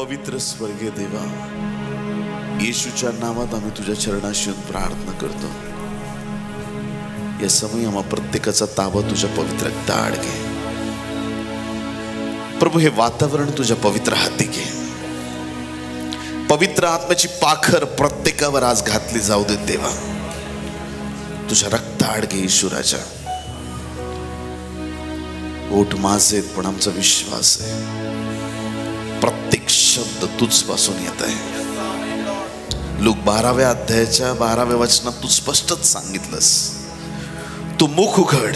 पवित्र स्वर्गीय देवा, येशूच्या नावात आम्ही तुझ्या चरणाशी प्रार्थना करतो. या समय आम्हा प्रत्येकाचा ताबा तुझ्या पवित्र रक्तात घे प्रभू. हे वातावरण तुझ्या पवित्र हाती घे. पवित्र आत्म्याची पाखर प्रत्येकावर आज घातली जाऊ दे देवा. तुझ्या रक्तात घे ईश्वराच्या. ओठ माझे पण आमचा विश्वास आहे प्रत्येक शब्द तुझपासून येत आहे. लूक 12व्या अध्यायाच्या 12व्या वचनात तू स्पष्टच सांगितलंस, तू मुख उघड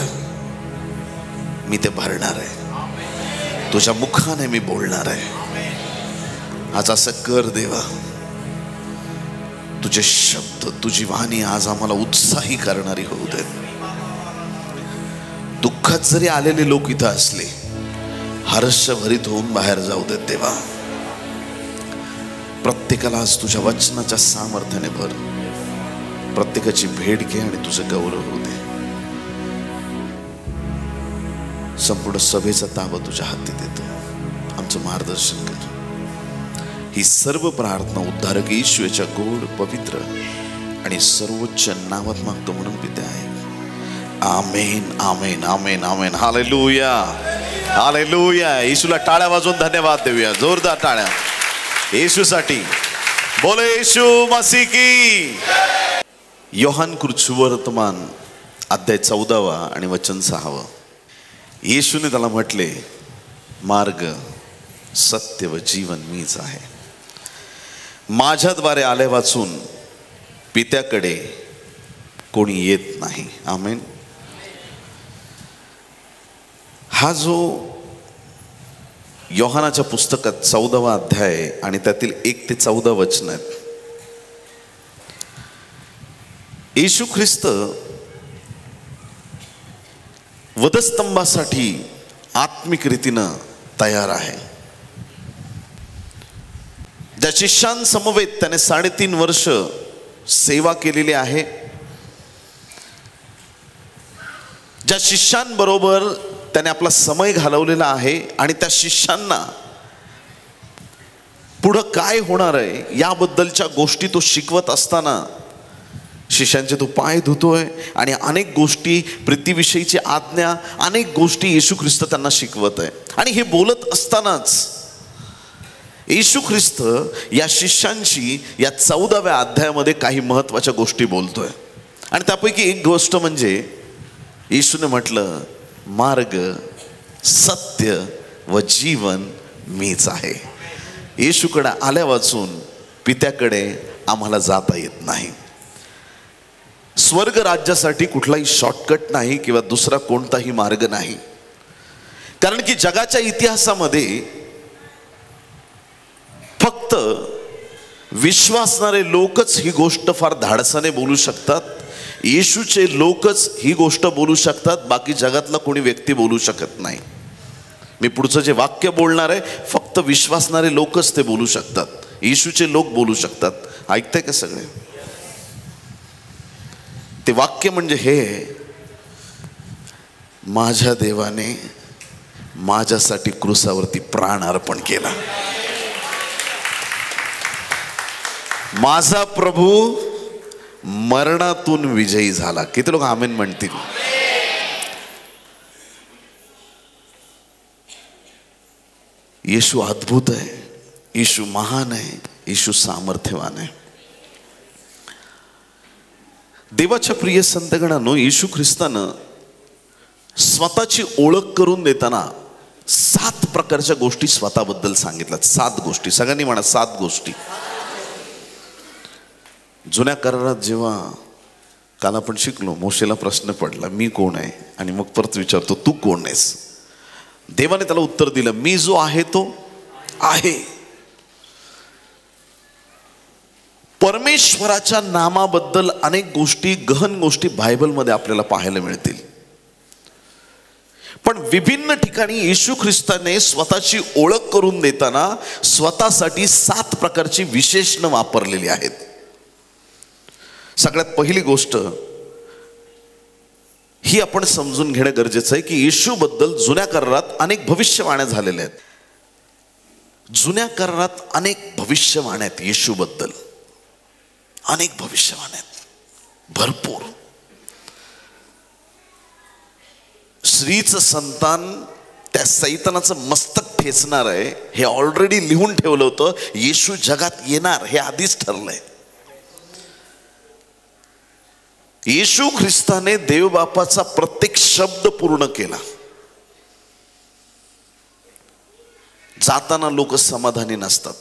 मी ते भरणार आहे, तुझ्या मुखाने मी बोलणार आहे. आज असं कर देवा. तुझे शब्द तुझी वाणी आज आम्हाला उत्साही करणारी होऊ दे. दुःखात जरी आलेले लोक इथं असले, हर्षभरित होऊन बाहेर जाऊ देत देवा. प्रत्येकाला आज तुझ्या वचनाच्या सामर्थ्याने भर. प्रत्येकाची भेट घे आणि तुझं गौरव होऊ दे. संपूर्ण सभेचा ताबा तुझ्या हाती देतो. आमचं मार्गदर्शन कर. ही सर्व प्रार्थना उद्धारक येशूच्या गोड पवित्र आणि सर्वोच्च नावात मागतो म्हणून पिते आहे. आमेन आमेन आमेन आमेन. Hallelujah hallelujah. येशूला टाळ्या वाजवून धन्यवाद देऊया. जोरदार टाळ्या येशूसाठी. बोले येशू मसीह की. योहान कृष्णवर्तमान अध्याय 14 आणि वचन 6. येशूने त्याला म्हटले, मार्ग सत्य व जीवन मीच आहे. माझ्याद्वारे आले वाचून पित्याकडे कोणी येत नाही. आमेन. हा जो योहानाच्या पुस्तकात 14वा अध्याय आणि त्यातील 1 ते 14 वचन आहेत. येशू ख्रिस्त वधस्तंभासाठी आत्मिक रीतीनं तयार आहे. ज्या शिष्यांसमवेत त्याने 3.5 वर्ष सेवा केलेली आहे, ज्या शिष्यांबरोबर त्याने आपला समय घालवलेला आहे आणि त्या शिष्यांना पुढं काय होणार आहे याबद्दलच्या गोष्टी तो शिकवत असताना शिष्यांचे तो पाय धुतोय आणि अनेक गोष्टी, प्रीतीविषयीची आज्ञा, अनेक गोष्टी येशू ख्रिस्त त्यांना शिकवत आहे. आणि हे बोलत असतानाच येशू ख्रिस्त या शिष्यांशी या 14व्या अध्यायामध्ये काही महत्त्वाच्या गोष्टी बोलतोय. आणि त्यापैकी एक गोष्ट म्हणजे येशूने म्हटलं, मार्ग सत्य व जीवन मीच आहे. येशूकडे आल्या वाचून पित्याकडे आम्हाला जाता येत नाही. स्वर्ग राज्यासाठी कुठलाही शॉर्टकट नाही किंवा दुसरा कोणताही मार्ग नाही. कारण की जगाच्या इतिहासामध्ये फक्त विश्वासणारे लोकच ही गोष्ट फार धाडसाने बोलू शकतात. येशूचे लोकच ही गोष्ट बोलू शकतात. बाकी जगातला कोणी व्यक्ती बोलू शकत नाही. मी पुढचं जे वाक्य बोलणार आहे फक्त विश्वासणारे लोकच ते बोलू शकतात. येशूचे लोक बोलू शकतात. ऐकताय का सगळे? ते वाक्य म्हणजे हे, माझ्या देवाने माझ्यासाठी क्रूसावरती प्राण अर्पण केला. माझा प्रभू मरणातून विजयी झाला. किती लोक आमेन म्हणतील? येशू अद्भुत आहे, येशू महान आहे, येशू सामर्थ्यवान आहे. देवाच्या प्रिय संतगणांनो, येशू ख्रिस्तानं स्वतःची ओळख करून देताना 7 प्रकारच्या गोष्टी स्वतःबद्दल सांगितल्यात. 7 गोष्टी. सगळ्यांनी म्हणा 7 गोष्टी. जुन्या करारात जेव्हा काल आपण शिकलो, मोशेला प्रश्न पडला, मी कोण आहे? आणि मग परत विचारतो, तू कोण आहेस? देवाने त्याला उत्तर दिलं, मी जो आहे तो आहे. परमेश्वराच्या नामाबद्दल अनेक गोष्टी, गहन गोष्टी बायबलमध्ये आपल्याला पाहायला मिळतील. पण विभिन्न ठिकाणी येशू ख्रिस्ताने स्वतःची ओळख करून देताना स्वतःसाठी 7 प्रकारची विशेषणं वापरलेली आहेत. सगळ्यात पहिली गोष्ट ही आपण समजून घेणं गरजेचं आहे की येशूबद्दल जुन्या करारात अनेक भविष्यवाण्या झालेल्या आहेत. जुन्या करारात अनेक भविष्यवाण्या आहेत येशूबद्दल, अनेक भविष्यवाण्या आहेत, भरपूर. स्त्रीचं संतान त्या सैतानाचं मस्तक ठेचणार आहे हे ऑलरेडी लिहून ठेवलं होतं. येशू जगात येणार हे आधीच ठरलंय. येशू ख्रिस्ताने देवबापाचा प्रत्येक शब्द पूर्ण केला. जाताना लोक समाधानी नसतात.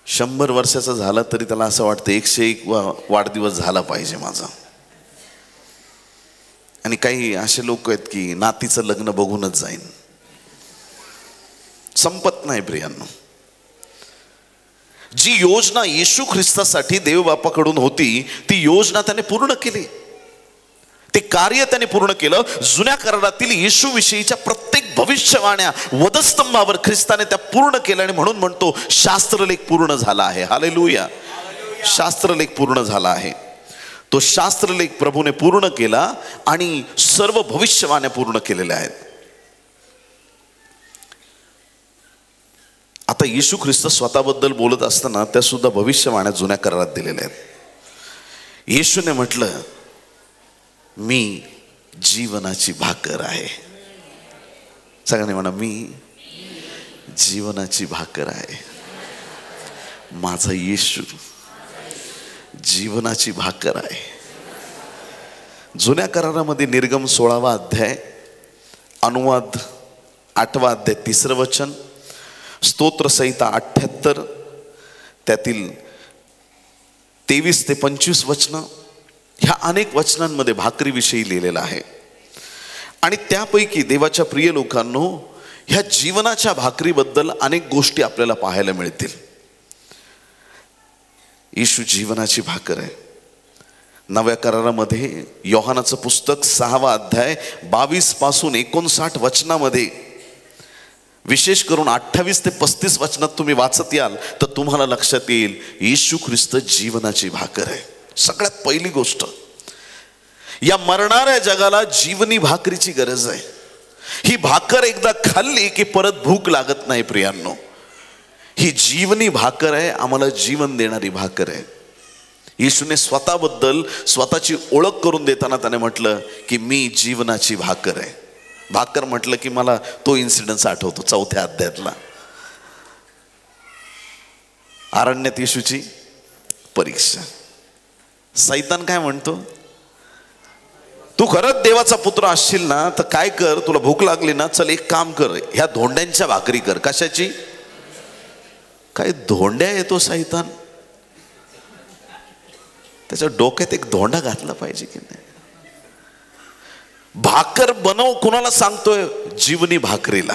100 वर्षाचा झाला तरी त्याला असं वाटतं 101 वाढदिवस झाला पाहिजे माझा. आणि काही असे लोक आहेत की नातीचं लग्न बघूनच जाईन. संपत नाही प्रियांनो. जी योजना येशू ख्रिस्तासाठी देवबापाकडून होती ती योजना त्याने पूर्ण केली. ते कार्य त्याने पूर्ण केलं. जुन्या करारातील येशू विषयीच्या प्रत्येक भविष्यवाण्या वधस्तंभावर ख्रिस्ताने त्या पूर्ण केल्या. आणि म्हणून म्हणतो शास्त्रलेख पूर्ण झाला आहे. हालेलुया. शास्त्रलेख पूर्ण झाला आहे. तो शास्त्रलेख प्रभूने पूर्ण केला आणि सर्व भविष्यवाण्या पूर्ण केलेल्या आहेत. आता येशू ख्रिस्त स्वतःबद्दल बोलत असताना त्या सुद्धा भविष्यवाण्या जुन्या करारात दिलेल्या आहेत. येशूने म्हटलं मी जीवनाची भाकर आहे. सगळ्यांनी म्हणा मी जीवनाची भाकर आहे. माझा येशू जीवनाची भाकर आहे. जुन्या करारामध्ये निर्गम 16वा अध्याय, अनुवाद 8वा अध्याय 3रं वचन, स्तोत्र संहिता 78 त्यातील 23 ते 25 वचनं, ह्या अनेक वचनांमध्ये भाकरीविषयी लिहिलेलं आहे. आणि त्यापैकी देवाच्या प्रिय लोकांनो, ह्या जीवनाच्या भाकरीबद्दल अनेक गोष्टी आपल्याला पाहायला मिळतील. येशू जीवनाची भाकर आहे. नव्या करारामध्ये योहानाचं पुस्तक 6वा अध्याय 22 पासून 59 वचनामध्ये, विशेष करून 28 ते 35 वचनात तुम्ही वाचत याल तर तुम्हाला लक्षात येईल येशू ख्रिस्त जीवनाची भाकर आहे. सगळ्यात पहिली गोष्ट, या मरणाऱ्या जगाला जीवनी भाकरीची गरज आहे. ही भाकर एकदा खाल्ली की परत भूक लागत नाही प्रियांनो. ही जीवनी भाकर आहे, आम्हाला जीवन देणारी भाकर आहे. येशूने स्वतःबद्दल स्वतःची ओळख करून देताना त्याने म्हटलं की मी जीवनाची भाकर आहे. भाकर म्हटलं की मला तो इन्सिडन्स आठवतो 4थ्या अध्यायातला. अरण्यात येशूची परीक्षा. सैतान काय म्हणतो, तू खरंच देवाचा पुत्र असशील ना तर काय कर, तुला भूक लागली ना, चल एक काम कर, ह्या धोंड्यांच्या भाकरी कर. कशाची? काय धोंड्या येतो सैतान, त्याच्या डोक्यात एक धोंडा घातला पाहिजे की नाही. भाकर बनव कुणाला सांगतोय? जीवनी भाकरीला.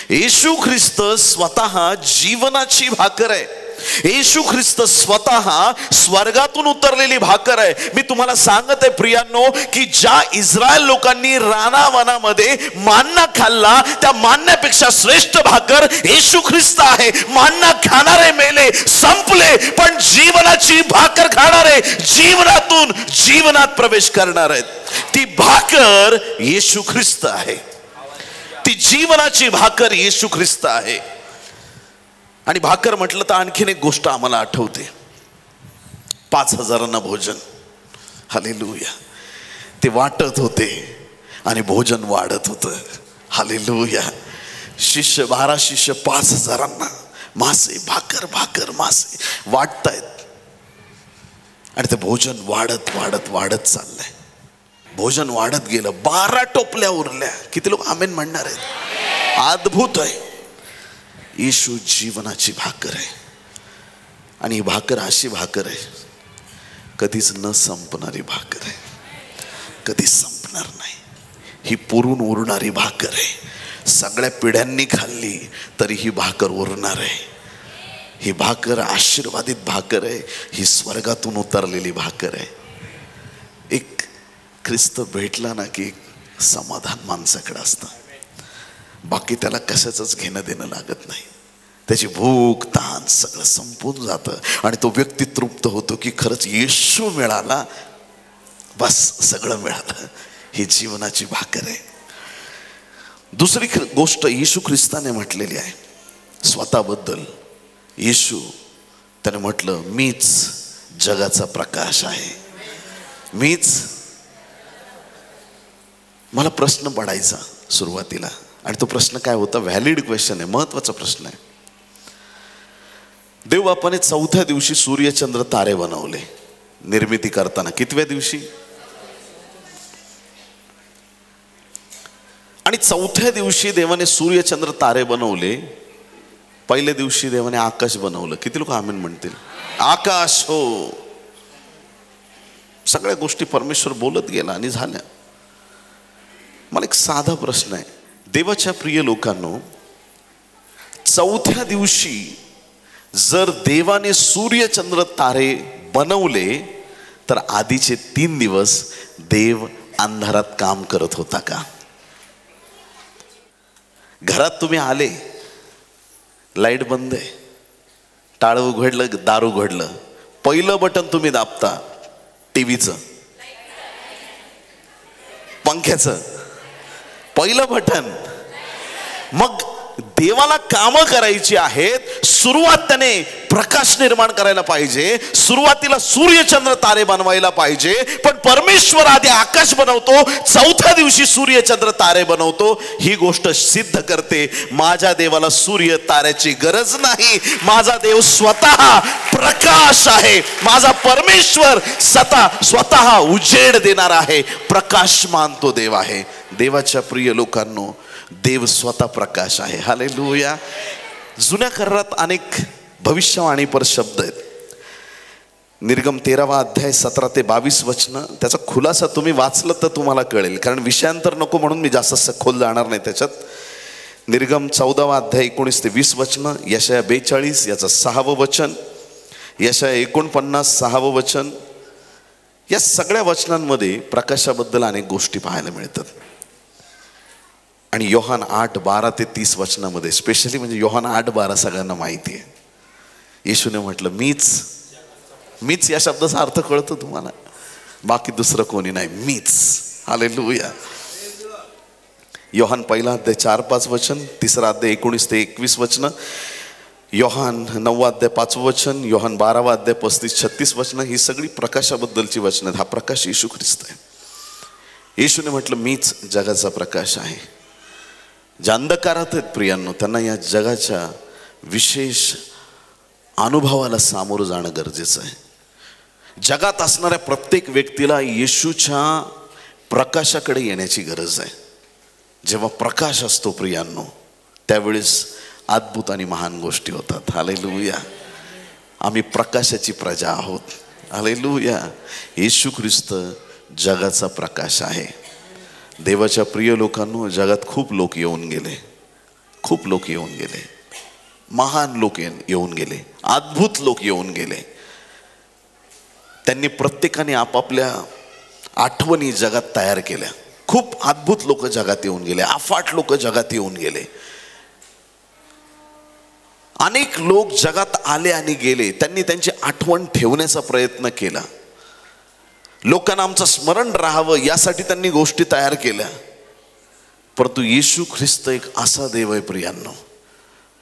येशू ख्रिस्त स्वतः जीवनाची भाकर आहे. येशू ख्रिस्त स्वतः स्वर्गातून उतरलेली भाकर आहे. मी तुम्हाला सांगत आहे प्रियांनो की ज्या इस्रायल लोकांनी रानावनामध्ये मान्ना खाल्ला त्या मान्यापेक्षा श्रेष्ठ भाकर येशू ख्रिस्त आहे. मान्ना खाणारे मेले, संपले, पण जीवनाची भाकर खाणारे जीवनातून जीवनात प्रवेश करणार आहेत. ती भाकर येशू ख्रिस्त आहे. ती जीवनाची भाकर येशू ख्रिस्त आहे. आणि भाकर म्हटलं तर आणखीन एक गोष्ट आम्हाला आठवते, 5000 भोजन. हालेलुया. ते वाटत होते आणि भोजन वाढत होतं. हालेलुया. 12 शिष्य 5000 मासे, भाकर भाकर मासे वाटतायत आणि ते भोजन वाढत वाढत वाढत चाललंय. भोजन वाढत गेलं. 12 टोपल्या उरल्या. किती लोक आमेन म्हणणार आहेत? अद्भुत आहे. येशू जीवनाची भाकर आहे. आणि ही भाकर अशी भाकर आहे, कधीच न संपणारी भाकर आहे. कधीच संपणार नाही. ही पुरून उरणारी भाकर आहे. सगळ्या पिढ्यांनी खाल्ली तरी ही भाकर उरणार आहे. ही भाकर आशीर्वादित भाकर आहे. ही स्वर्गातून उतरलेली भाकर आहे. एक ख्रिस्त भेटला ना की एक समाधान माणसाकडे असतं. बाकी त्याला कशाचंच घेणं देणं लागत नाही. त्याची भूक ताण सगळं संपून जातं आणि तो व्यक्ती तृप्त होतो की खरंच येशू मिळाला, बस सगळं मिळालं. ही जीवनाची भाकर आहे. दुसरी गोष्ट येशू ख्रिस्ताने म्हटलेली आहे स्वतःबद्दल. येशू त्याने म्हटलं मीच जगाचा प्रकाश आहे. मीच. मला प्रश्न पडायचा सुरुवातीला, आणि तो प्रश्न काय होता? व्हॅलिड क्वेश्चन आहे, महत्वाचा प्रश्न आहे. देव बापाने चौथ्या दिवशी सूर्य चंद्र तारे बनवले निर्मिती करताना. कितव्या दिवशी? आणि चौथ्या दिवशी देवाने सूर्य चंद्र तारे बनवले. पहिल्या दिवशी देवाने आकाश बनवलं. किती लोक आमेन म्हणतील? आकाश. हो, सगळ्या गोष्टी परमेश्वर बोलत गेला आणि झाल्या. मला एक साधा प्रश्न आहे, देवाच्या प्रिय लोकांनो, चौथ्या दिवशी जर देवाने सूर्य चंद्र तारे बनवले तर आधीचे 3 दिवस देव अंधारात काम करत होता का? घरात तुम्ही आले, लाईट बंद आहे, टाळ उघडलं, दार उघडलं, पहिलं बटन तुम्ही दाबता टीव्हीचं, पंख्याचं, पहिलं बटन. मग देवाला कामं करायची आहेत, सुरुवात त्याने प्रकाश निर्माण करायला पाहिजे, सुरुवातीला सूर्यचंद्र तारे बनवायला पाहिजे. पण परमेश्वर आधी आकाश बनवतो, चौथ्या दिवशी सूर्यचंद्र तारे बनवतो. ही गोष्ट सिद्ध करते माझ्या देवाला सूर्य ताऱ्याची गरज नाही. माझा देव स्वतः प्रकाश आहे. माझा परमेश्वर स्वतः उजेड देणार आहे, प्रकाशमान तो देव आहे. देवाच्या प्रिय लोकांनो, देव स्वतः प्रकाश आहे. हालेलुया. जुन्या करारात अनेक भविष्यवाणीपर शब्द आहेत. निर्गम 13वा अध्याय 17 ते 22 वचनं, त्याचा खुलासा तुम्ही वाचलं तर तुम्हाला कळेल, कारण विषयांतर नको म्हणून मी जास्त सखोल जाणार नाही त्याच्यात. निर्गम 14वा अध्याय 19 ते 20 वचनं, यशाया 42 याचं 6वं वचन, यशाया 49 6वं वचन. या सगळ्या वचनांमध्ये प्रकाशाबद्दल अनेक गोष्टी पाहायला मिळतात. आणि योहान 8:12 ते 30 वचनामध्ये स्पेशली, म्हणजे योहान 8:12 सगळ्यांना माहिती आहे. येशूने म्हटलं मीच. या शब्दाचा अर्थ कळतो तुम्हाला? बाकी दुसरं कोणी नाही, मीच. हालेलुया. योहान 1 अध्याय 4-5 वचन, 3 अध्याय 19 ते 21 वचन, योहान 9 अध्याय 5 वचन, योहान 12 अध्याय 35-36 वचन. ही सगळी प्रकाशाबद्दलची वचन आहेत. हा प्रकाश येशू ख्रिस्त आहे. येशूने म्हटलं मीच जगाचा प्रकाश आहे. जे अंधकारात आहेत प्रियांनो, त्यांना या जगाच्या विशेष अनुभवाला सामोरं जाणं गरजेचं आहे. जगात असणाऱ्या प्रत्येक व्यक्तीला येशूच्या प्रकाशाकडे येण्याची गरज आहे. जेव्हा प्रकाश असतो प्रियांनो, त्यावेळेस अद्भुत आणि महान गोष्टी होतात. हालेलुया. आम्ही प्रकाशाची प्रजा आहोत. हालेलुया. येशू ख्रिस्त जगाचा प्रकाश आहे. देवाच्या प्रिय लोकांनो, जगात खूप लोक येऊन गेले, खूप लोक येऊन गेले, महान लोक येऊन गेले, अद्भुत लोक येऊन गेले. त्यांनी प्रत्येकाने आपापल्या आठवणी जगात तयार केल्या. खूप अद्भुत लोक जगात येऊन गेले, अफाट लोक जगात येऊन गेले. अनेक लोक जगात आले आणि गेले. त्यांनी त्यांची आठवण ठेवण्याचा प्रयत्न केला. लोकांना आमचं स्मरण राहावं यासाठी त्यांनी गोष्टी तयार केल्या. परंतु येशू ख्रिस्त एक असा देव आहे प्रियांनो,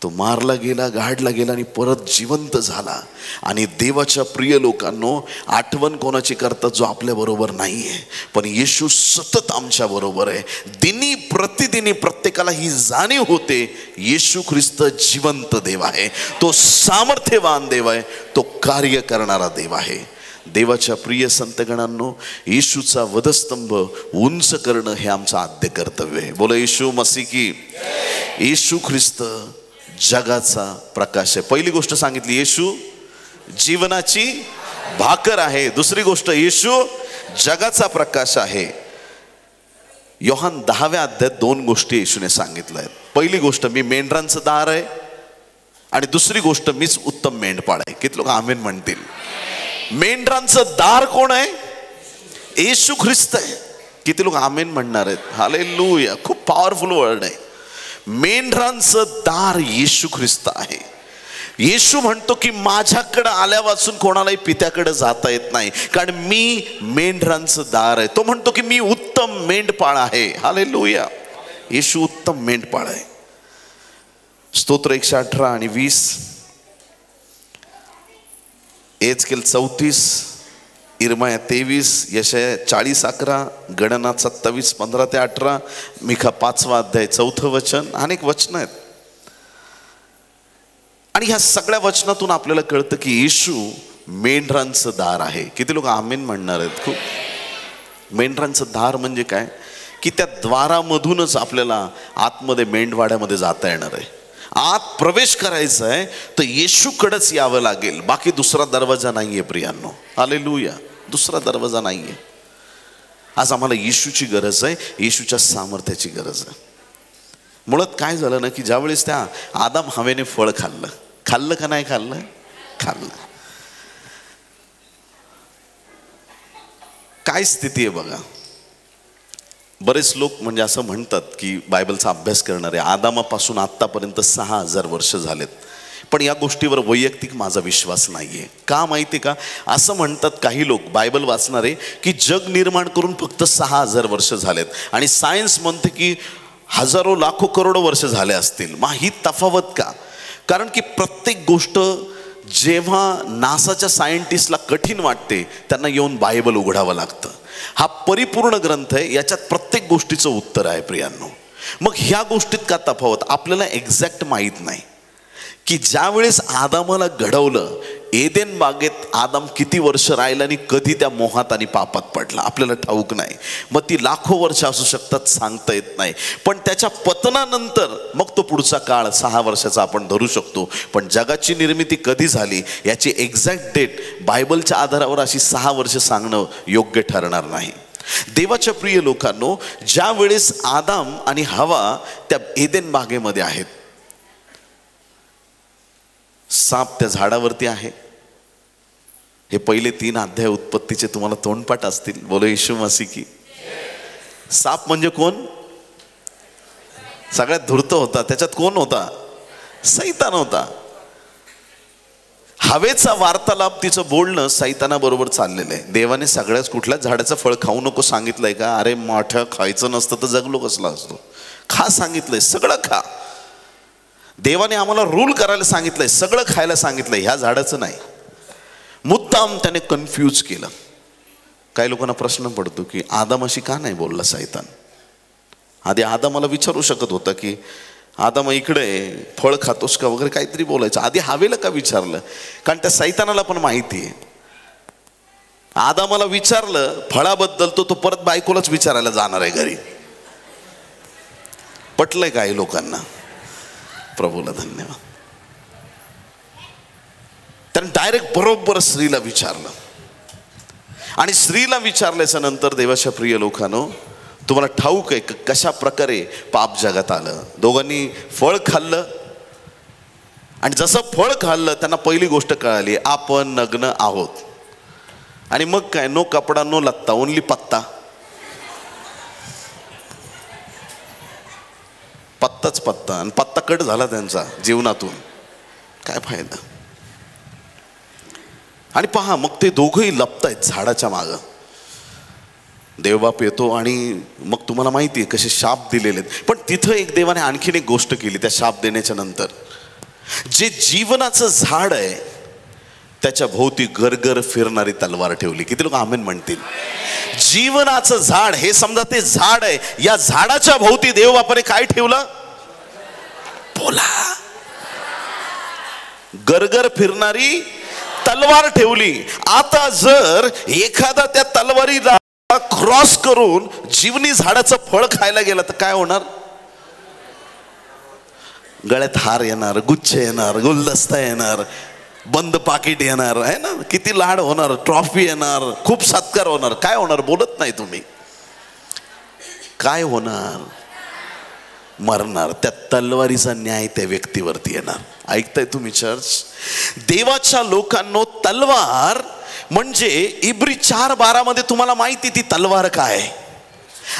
तो मारला गेला, गाडला गेला आणि परत जिवंत झाला. आणि देवाच्या प्रिय लोकांनो, आठवण कोणाची करतात? जो आपल्या बरोबर नाहीये, पण येशू सतत आमच्या बरोबर आहे. दिनी प्रतिदिनी प्रत्येकाला ही जाणीव होते, येशू ख्रिस्त जिवंत देव आहे, तो सामर्थ्यवान देव आहे, तो कार्य करणारा देव आहे. देवाच्या प्रिय संतगणांनो, येशूचा वधस्तंभ उंच करणं हे आमचं आद्य कर्तव्य आहे. बोला येशू मसीह की. येशू ख्रिस्त जगाचा प्रकाश आहे. पहिली गोष्ट सांगितली, येशू जीवनाची भाकर आहे. दुसरी गोष्ट, येशू जगाचा प्रकाश आहे. योहान 10व्या अध्यायात 2 गोष्टी येशूने सांगितल्या आहेत. पहिली गोष्ट, मी मेंढरांचं दार आहे, आणि दुसरी गोष्ट, मीच उत्तम मेंढपाळ आहे. किती लोक आमेन म्हणतील? मेंढरांचं दार कोण आहे? येशू ख्रिस्त आहे. किती लोक आमेन म्हणणार आहेत? हालेलुया. खूप पॉवरफुल वर्ड आहे. मेंढरांचं दार येशू ख्रिस्त आहे. येशू म्हणतो की माझ्याकडे आल्यापासून कोणालाही पित्याकडे जाता येत नाही, कारण मी मेंढरांचं दार आहे. तो म्हणतो की मी उत्तम मेंढपाळ आहे. हालेलुया. येशू उत्तम मेंढपाळ आहे. स्तोत्र 118 आणि 20, एजकेल 34, इर्माया 23, यशाया 40:11, गणना 27, 15 ते 18, मिखा 5वा अध्याय 4थं वचन. अनेक वचन आहेत. आणि ह्या सगळ्या वचनातून आपल्याला कळतं की येशू मेंढरांचं दार आहे. किती लोक आमेन म्हणणार आहेत? खूप. मेंढरांचं दार म्हणजे काय की त्या द्वारामधूनच आपल्याला आतमध्ये मेंढवाड्यामध्ये जाता येणार आहे. आत प्रवेश करायचा आहे तर येशूकडेच यावं लागेल. बाकी दुसरा दरवाजा नाहीये प्रियांनो. हालेलुया. दुसरा दरवाजा नाहीये. आज आम्हाला येशूची गरज आहे, येशूच्या सामर्थ्याची गरज आहे. मुळात काय झालं ना की ज्यावेळेस त्या आदम हवेने फळ खाल्लं का नाही खाल्लं? काय स्थिती आहे बघा. बरेच लोक म्हणजे असं म्हणतात की बायबलचा अभ्यास करणारे आदामापासून आत्तापर्यंत 6000 वर्ष झालेत. पण या गोष्टीवर वैयक्तिक माझा विश्वास नाहीये. का माहिती का? असं म्हणतात काही लोक बायबल वाचणारे की जग निर्माण करून फक्त 6000 वर्ष झालेत आणि सायन्स म्हणते की हजारो लाखो करोडो वर्ष झाले असतील. मग ही तफावत का? कारण की प्रत्येक गोष्ट जेव्हा नासाच्या सायंटिस्टला कठीण वाटते त्यांना येऊन बायबल उघडावं लागतं. हा परिपूर्ण ग्रंथ आहे, याच्यात प्रत्येक गोष्टीचं उत्तर आहे प्रियांनो. मग ह्या गोष्टीत का तफावत? आपल्याला एक्झॅक्ट माहीत नाही की ज्या वेळेस आदामाला घडवलं एदेन बागेत आदाम किती वर्ष राहिला आणि कधी त्या मोहात आणि पापात पडला आपल्याला ठाऊक नाही. मग ती लाखो वर्ष असू शकतात, सांगता येत नाही. पण त्याच्या पतनानंतर मग तो पुढचा काळ 6 वर्षाचा आपण धरू शकतो. पण जगाची निर्मिती कधी झाली याची एक्झॅक्ट डेट बायबलच्या आधारावर अशी 6 वर्ष सांगणं योग्य ठरणार नाही. देवाच्या प्रिय लोकांनो, ज्या वेळेस आदाम आणि हवा त्या एदेन बागेमध्ये आहेत, साप त्या झाडावरती आहे. हे पहिले 3 अध्याय उत्पत्तीचे तुम्हाला तोंडपाठ असतील. बोलो येशू मसीह की. साप म्हणजे कोण? सगळ्यात धूर्त होता. त्याच्यात कोण होता? सैतान होता. हवेचा वार्तालाप, तिचं बोलणं सैतानाबरोबर चाललेलं आहे. देवाने सगळ्याच कुठल्याच झाडाचं फळ खाऊ नको सांगितलंय का? अरे मोठं खायचं नसतं तर जगलो कसला असतो? खा सांगितलंय, सगळं खा. देवाने आम्हाला रूल करायला सांगितलंय, सगळं खायला सांगितलंय, ह्या झाडाचं नाही. मुद्दाम त्याने कन्फ्यूज केलं. काही लोकांना प्रश्न पडतो की आदामाशी का नाही बोलला सैतान? आधी आदामाला विचारू शकत होता की आदाम इकडे फळ खातोस का वगैरे काहीतरी बोलायचं. आधी हवेला का विचारलं? कारण त्या सैतानाला पण माहिती आहे आदामाला विचारलं फळाबद्दल तो परत बायकोलाच विचारायला जाणार आहे घरी. पटलंय काही लोकांना? प्रभूला धन्यवाद. त्याने डायरेक्ट बरोबर स्त्रीला विचारलं. आणि स्त्रीला विचारल्याच्या नंतर देवाच्या प्रिय लोकांनो, तुम्हाला ठाऊक आहे कशा प्रकारे पाप जगात आलं. दोघांनी फळ खाल्लं आणि जसं फळ खाल्लं त्यांना पहिली गोष्ट कळाली, आपण नग्न आहोत. आणि मग काय? नो कपडा नो लत्ता, ओनली पत्ता. पत्ताच पत्ता. आणि पत्ता कट झाला त्यांचा जीवनातून. काय फायदा? आणि पहा, मग ते दोघंही लपतायत झाडाच्या मागं. देवबाप येतो आणि मग तुम्हाला माहिती आहे कसे शाप दिलेले आहेत. पण तिथं एक देवाने आणखीन एक गोष्ट केली. त्या शाप देण्याच्या नंतर जे जीवनाचं झाड आहे त्याच्या भोवती गरगर फिरणारी तलवार ठेवली. किती लोक आमेन म्हणतील? जीवनाचं झाड हे समजा ते झाड आहे, या झाडाच्या भोवती देवबापाने काय ठेवलं? बोला. गरगर फिरणारी तलवार ठेवली. आता जर एखादा त्या तलवारीला क्रॉस करून जीवनी झाडाचं फळ खायला गेला तर काय होणार? गळ्यात हार येणार, गुच्छ येणार, गुलदस्ता येणार, बंद पाकिट येणार आहे ना, किती लाड होणार, ट्रॉफी येणार, खूप सत्कार होणार. काय होणार? बोलत नाही तुम्ही. काय होणार? मरणार. त्या तलवारीचा न्याय त्या व्यक्तीवरती येणार. ऐकताय तुम्ही चर्च? देवाच्या लोकांनो, तलवार म्हणजे इब्री 4:12 मध्ये तुम्हाला माहिती ती तलवार काय?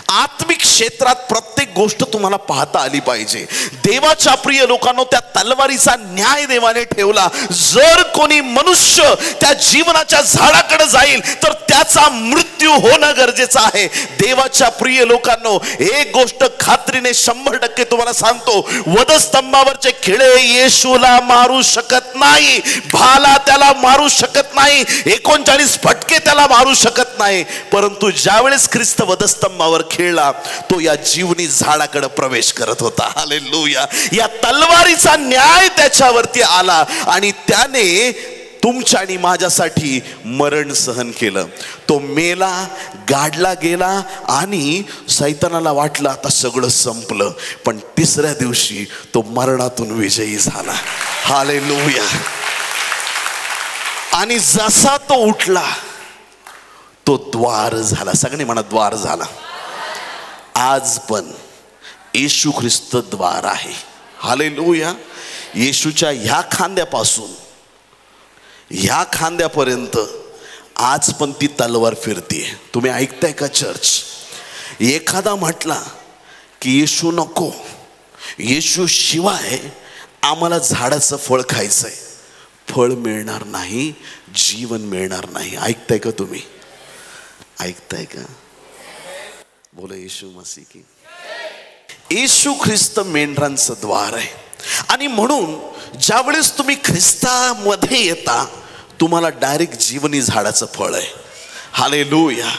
आत्मिक क्षेत्रात प्रत्येक गोष्ट तुम्हाला पाहता आली पाहिजे. देवाच्या प्रिय लोकांनो, त्या तलवारीचा न्याय देवाने ठेवला. जर कोणी मनुष्य त्या जीवनाच्या झाडाकडे जाईल तर त्याचा मृत्यू होणं गरजेचं आहे. देवाच्या प्रिय लोकांनो, एक गोष्ट खात्रीने 100% तुम्हाला सांगतो, वधस्तंभावरचे खिळे येशूला मारू शकत नाही, भाला त्याला मारू शकत नाही, 39 फटके त्याला मारू शकत नाही. परंतु ज्यावेळेस ख्रिस्त वधस्तंभावर खेळला, तो या जीवनी झाडाकडे प्रवेश करत होता. हालेलुया. या तलवारीचा न्याय त्याच्यावरती आला आणि त्याने तुमच्या आणि माझ्यासाठी मरण सहन केलं. तो मेला, गाडला गेला आणि सैतानाला वाटलं आता सगळं संपलं, पण तिसऱ्या दिवशी तो मरणातून विजयी झाला. हालेलुया. आणि जसा तो उठला, तो द्वार झाला. सगळे म्हणा, द्वार झाला. आज पण येशू ख्रिस्त द्वार आहे. हालेलुया. येशूच्या ह्या खांद्यापासून ह्या खांद्यापर्यंत आज पण ती तलवार फिरते. तुम्ही ऐकताय का चर्च? एखादा म्हटला की येशू नको, येशू शिवाय आम्हाला झाडाचं फळ खायचंय, फळ मिळणार नाही, जीवन मिळणार नाही. ऐकताय का तुम्ही? ऐकताय का? बोला येशू मसीह की. येशू ख्रिस्त मेंढरांचं द्वार आहे. आणि म्हणून ज्यावेळेस तुम्ही ख्रिस्तामध्ये येता, तुम्हाला डायरेक्ट जीवनी झाडाचं फळ आहे. हालेलुया.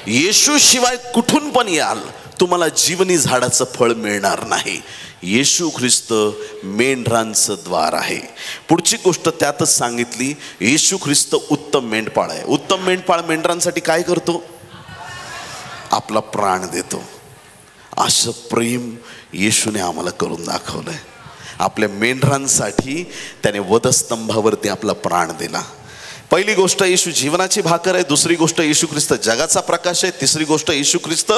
येशू शिवाय कुठून पण याल, तुम्हाला जीवनी झाडाचं फळ मिळणार नाही. येशू ख्रिस्त मेंढरांचं द्वार आहे. पुढची गोष्ट त्यातच सांगितली, येशू ख्रिस्त उत्तम मेंढपाळ आहे. उत्तम मेंढपाळ मेंढरांसाठी काय करतो? आपला प्राण देतो. असं प्रेम येशूने आम्हाला करून दाखवलंय. आपल्या मेंढरांसाठी त्याने वधस्तंभावरती आपला प्राण दिला. पहिली गोष्ट, येशू जीवनाची भाकर आहे. दुसरी गोष्ट, येशू ख्रिस्त जगाचा प्रकाश आहे. तिसरी गोष्ट, येशू ख्रिस्त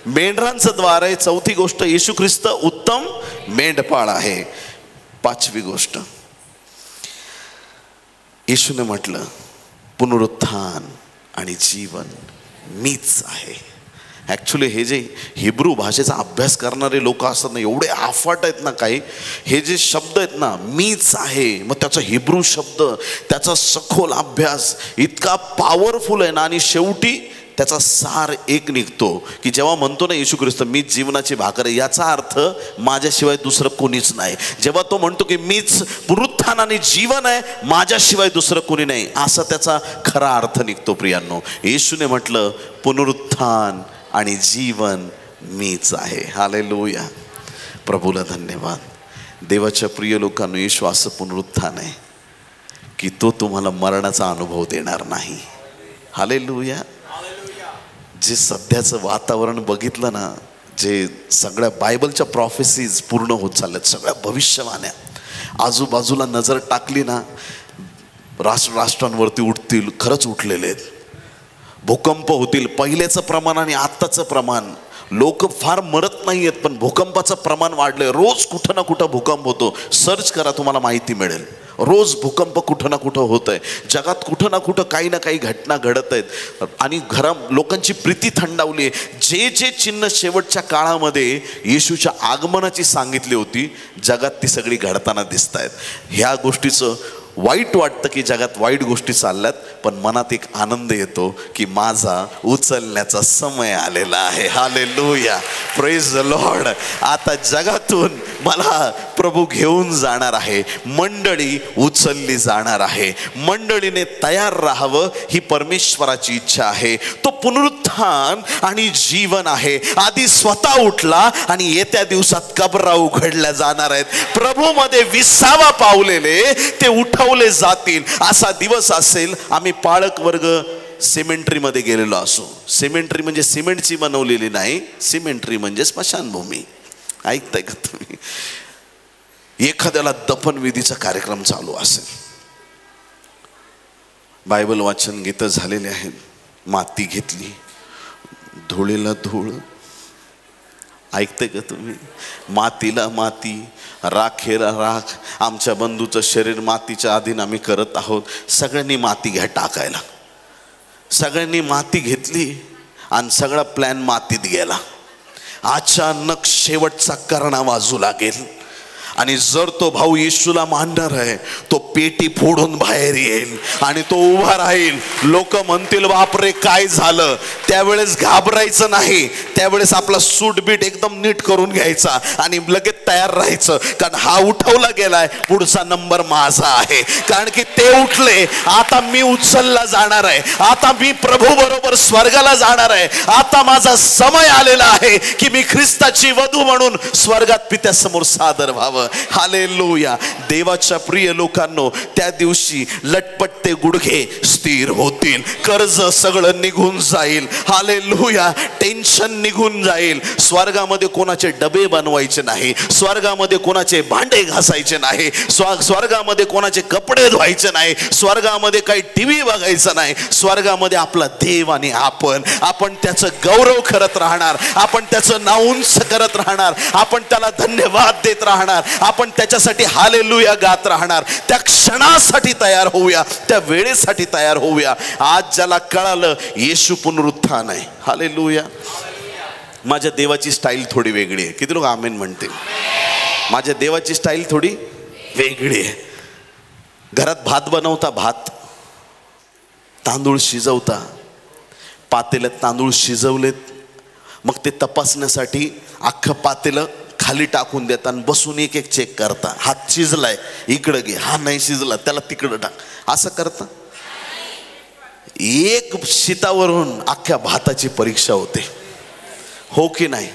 मेंढरांचं द्वार आहे. चौथी गोष्ट, येशू ख्रिस्त उत्तम मेंढपाळ आहे. पाचवी गोष्ट, येशूने म्हटलं पुनरुत्थान आणि जीवन मीच आहे. ॲक्च्युली हे जे हिब्रू भाषेचा अभ्यास करणारे लोक असतात ना, एवढे आफाट आहेत ना काही. हे जे शब्द आहेत ना, मीच आहे, मग त्याचा हिब्रू शब्द, त्याचा सखोल अभ्यास इतका पॉवरफुल आहे ना. आणि शेवटी त्याचा सार एक निघतो की जेव्हा म्हणतो ना येशू ख्रिस्त मीच जीवनाची भाकर आहे, याचा अर्थ माझ्याशिवाय दुसरं कोणीच नाही. जेव्हा तो म्हणतो की मीच पुनरुत्थान आणि जीवन आहे, माझ्याशिवाय दुसरं कोणी नाही, असा त्याचा खरा अर्थ निघतो. प्रियांनो, येशूने म्हटलं पुनरुत्थान आणि जीवन मीच आहे. हालेलुया. प्रभूला धन्यवाद. देवाच्या प्रिय लोकांनो, येशू असं पुनरुत्थान आहे की तो तुम्हाला मरणाचा अनुभव देणार नाही. हालेलुया. जे सध्याचं वातावरण बघितलं ना, जे सगळ्या बायबलच्या प्रॉफेसीज पूर्ण होत चालल्यात, सगळ्या भविष्यवाण्या आजूबाजूला नजर टाकली ना, राष्ट्रांवरती उठतील, खरंच उठलेले आहेत. भूकंप होतील. पहिलेचं प्रमाण आणि आत्ताचं प्रमाण, लोक फार मरत नाही आहेत, पण भूकंपाचं प्रमाण वाढलंय. रोज कुठं ना कुठं भूकंप होतो. सर्च करा, तुम्हाला माहिती मिळेल. रोज भूकंप कुठं ना कुठं होत आहे. जगात कुठं ना कुठं काही ना काही घटना घडत आहेत. आणि लोकांची प्रीती थंडावली आहे. जे जे चिन्ह शेवटच्या काळामध्ये येशूच्या आगमनाची सांगितली होती, जगात ती सगळी घडताना दिसत आहेत. ह्या गोष्टीचं वाईट वाटतं की जगात वाईट गोष्टी चालल्यात, पण मनात एक आनंद येतो की माझा उचलण्याचा समय आलेला आहे. हालेलुया. Praise the Lord. आता जगातून मला प्रभू घेऊन जाणार आहे. मंडळी उचलली जाणार आहे. मंडळीने तयार राहावं ही परमेश्वराची इच्छा आहे. तो पुनरुत्थान आणि जीवन आहे. आधी स्वतः उठला आणि येत्या दिवसात कबरा उघडल्या जाणार आहेत. प्रभू मध्ये विसावा पावलेले ते उठवले जातील. असा दिवस असेल. आम्ही पाळक वर्ग सिमेंट्रीमध्ये गेलेलो असो. सिमेंट्री म्हणजे सिमेंटची बनवलेली नाही, सिमेंट्री म्हणजे स्मशानभूमी. ऐकताय का तुम्ही? एखाद्याला दफनविधीचा कार्यक्रम चालू असेल, बायबल वाचन गीतं झालेले आहेत, माती घेतली, धुळीला धूळ. ऐकताय का तुम्ही? मातीला माती, राखेला राख. आमच्या बंधूचं शरीर मातीच्या अधीन आम्ही करत आहोत. सगळ्यांनी माती घ्या टाकायला. सगळ्यांनी माती घेतली आणि सगळा प्लॅन मातीत गेला. अचानक शेवटचा करणा वाजू लागेल आणि जर तो भाऊ येशूला मानणार आहे तो पेटी फोडून बाहेर येईल आणि तो उभा राहील. लोक म्हणतील बापरे काय झालं. त्यावेळेस घाबरायचं नाही. त्यावेळेस आपला सूट बीट एकदम नीट करून घ्यायचा आणि लगेच तयार राहायचं, कारण हा उठवला गेलाय, पुढचा नंबर माझा आहे. कारण की ते उठले, आता मी उचलला जाणार आहे, आता मी प्रभू बरोबर स्वर्गाला जाणार आहे. आता माझा समय आलेला आहे की मी ख्रिस्ताची वधू म्हणून स्वर्गात पित्यासमोर सादर व्हावं. हालेलुया. देवाच्या प्रिय लोकांनो, त्या दिवशी लटपटते गुडघे स्थिर होतील, कर्ज सगळं निघून जाईल. हालेलुया. टेन्शन निघून जाईल. स्वर्गामध्ये कोणाचे डबे बनवायचे नाही, स्वर्गामध्ये कोणाचे भांडे घासायचे नाही, स्वर्गामध्ये कोणाचे कपडे धुवायचे नाही, स्वर्गामध्ये काही टीव्ही बघायचं नाही. स्वर्गामध्ये आपला देव आणि आपण त्याचं गौरव करत राहणार, आपण त्याचं नाव उंच करत राहणार, आपण त्याला धन्यवाद देत राहणार, आपण त्याच्यासाठी हालेलुया गात राहणार. त्या क्षणासाठी तयार होऊया, त्या वेळेसाठी तयार होऊया. आज ज्याला कळालं येशू पुनरुत्थान आहे, हालेलुया. माझ्या देवाची स्टाईल थोडी वेगळी आहे. किती लोक आमेन म्हणते? माझ्या देवाची स्टाईल थोडी वेगळी आहे. घरात भात बनवता, भात तांदूळ शिजवता, पातेल्यात तांदूळ शिजवलेत, मग ते तपासण्यासाठी अख्खं पातेलं खाली टाकून देता आणि बसून एक एक चेक करता. हात शिजलाय इकडं घे, हा नाही शिजला त्याला तिकडं टाक, असं करता. एक शीतावरून अख्ख्या भाताची परीक्षा होते, हो की नाही?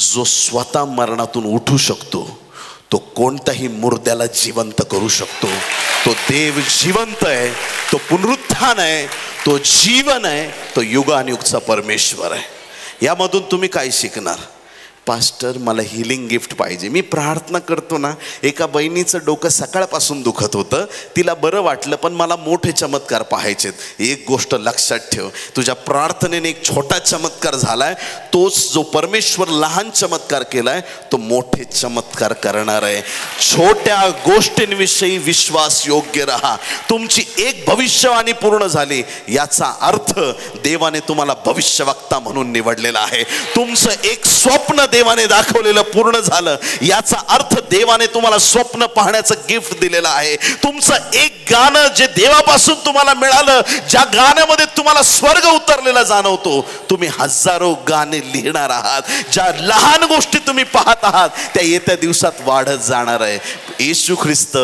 जो स्वतः मरणातून उठू शकतो तो कोणत्याही मुर्द्याला जिवंत करू शकतो. तो देव जिवंत आहे, तो पुनरुत्थान आहे, तो जीवन आहे, तो युगानुयुगचा परमेश्वर आहे. यामधून तुम्ही काय शिकणार? पास्टर मला हिलिंग गिफ्ट पाहिजे. मी प्रार्थना करतो ना, एका बहिणीचं डोकं सकाळपासून दुखत होतं, तिला बरं वाटलं, पण मला मोठे चमत्कार पाहायचेत. एक गोष्ट लक्षात ठेव, तुझ्या प्रार्थनेने एक छोटा चमत्कार झालाय, तोच जो परमेश्वर लहान चमत्कार केलाय तो मोठे चमत्कार करणार आहे. छोट्या गोष्टींविषयी विश्वास योग्य राहा. तुमची एक भविष्यवाणी पूर्ण झाली याचा अर्थ देवाने तुम्हाला भविष्यवक्ता म्हणून निवडलेला आहे. तुमचं एक स्वप्न देवाने दाखवलेलं पूर्ण झालं याचा अर्थ देवाने तुम्हाला स्वप्न पाहण्याचं गिफ्ट दिलेलं आहे. तुमचं एक गाणं जे देवापासून तुम्हाला मिळालं, ज्या गाण्यामध्ये तुम्हाला स्वर्ग उतरलेला जाणवतो, तुम्ही हजारो गाणे लिहिणार आहात. ज्या लहान गोष्टी तुम्ही पाहत आहात त्या येत्या दिवसात वाढत जाणार आहे. येशू ख्रिस्त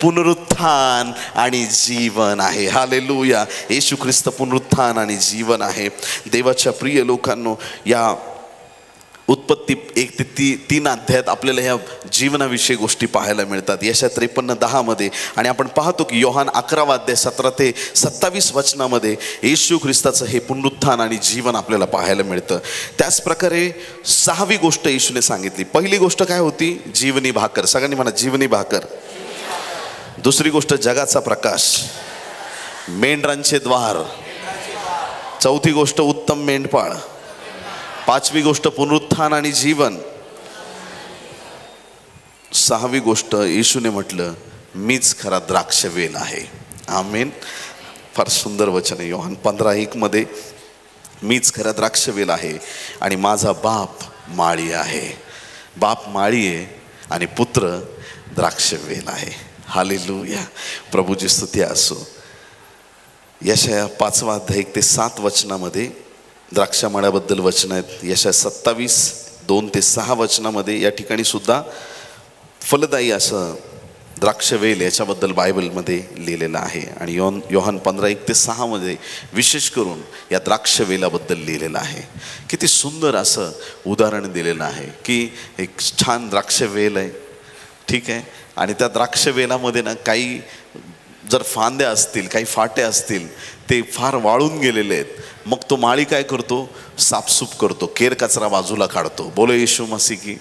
पुनरुत्थान आणि जीवन आहे. हालेलुया. येशू ख्रिस्त पुनरुत्थान आणि जीवन आहे. देवाच्या प्रिय लोकांनो, या उत्पत्ती 1 ते 3 अध्यायात आपल्याला ह्या जीवनाविषयी गोष्टी पाहायला मिळतात. यशा 53:10 मध्ये, आणि आपण पाहतो की योहान 11 अध्याय 17 ते 27 वचनामध्ये येशू ख्रिस्ताचं हे पुनरुत्थान आणि जीवन आपल्याला पाहायला मिळतं. त्याच प्रकारे 6वी गोष्ट येशूने सांगितली. पहिली गोष्ट काय होती? जीवनी भाकर. सगळ्यांनी म्हणा जीवनी भाकर. दुसरी गोष्ट जगाचा प्रकाश, मेंढरांचे द्वार. चौथी गोष्ट उत्तम मेंढपाळ. 5वी गोष्ट पुनरुत्थान आणि जीवन. 6वी गोष्ट येशूने म्हटलं मीच खरा द्राक्षवेल आहे. आमेन. फार सुंदर वचन आहे. योहान 15:1 मध्ये मीच खरा द्राक्षवेल आहे आणि माझा बाप माळी आहे. बाप माळी आहे आणि पुत्र द्राक्षवेल आहे. हालेलुया. प्रभूची स्तुती असो. यशाया 5 अध्याय 1 ते 7 वचनामध्ये द्राक्षामळ्याबद्दल वचन आहेत. यशा 27:2 ते 6 वचनामध्ये या ठिकाणी सुद्धा फलदायी असं द्राक्षवेल याच्याबद्दल बायबलमध्ये लिहिलेलं आहे. आणि योहान 15:1 ते 6 मध्ये विशेष करून या द्राक्षवेलाबद्दल लिहिलेलं आहे. किती सुंदर असं उदाहरण दिलेलं आहे की एक छान द्राक्षवेल आहे, ठीक आहे, आणि त्या द्राक्षवेलामध्ये ना काही जर फांद्या असतील, काही फाटे असतील, ते फार वाळून गेलेले आहेत. मग तो माळी काय करतो? साफसूफ करतो, केर कचरा बाजूला काढतो. बोलो येशू मसीह की.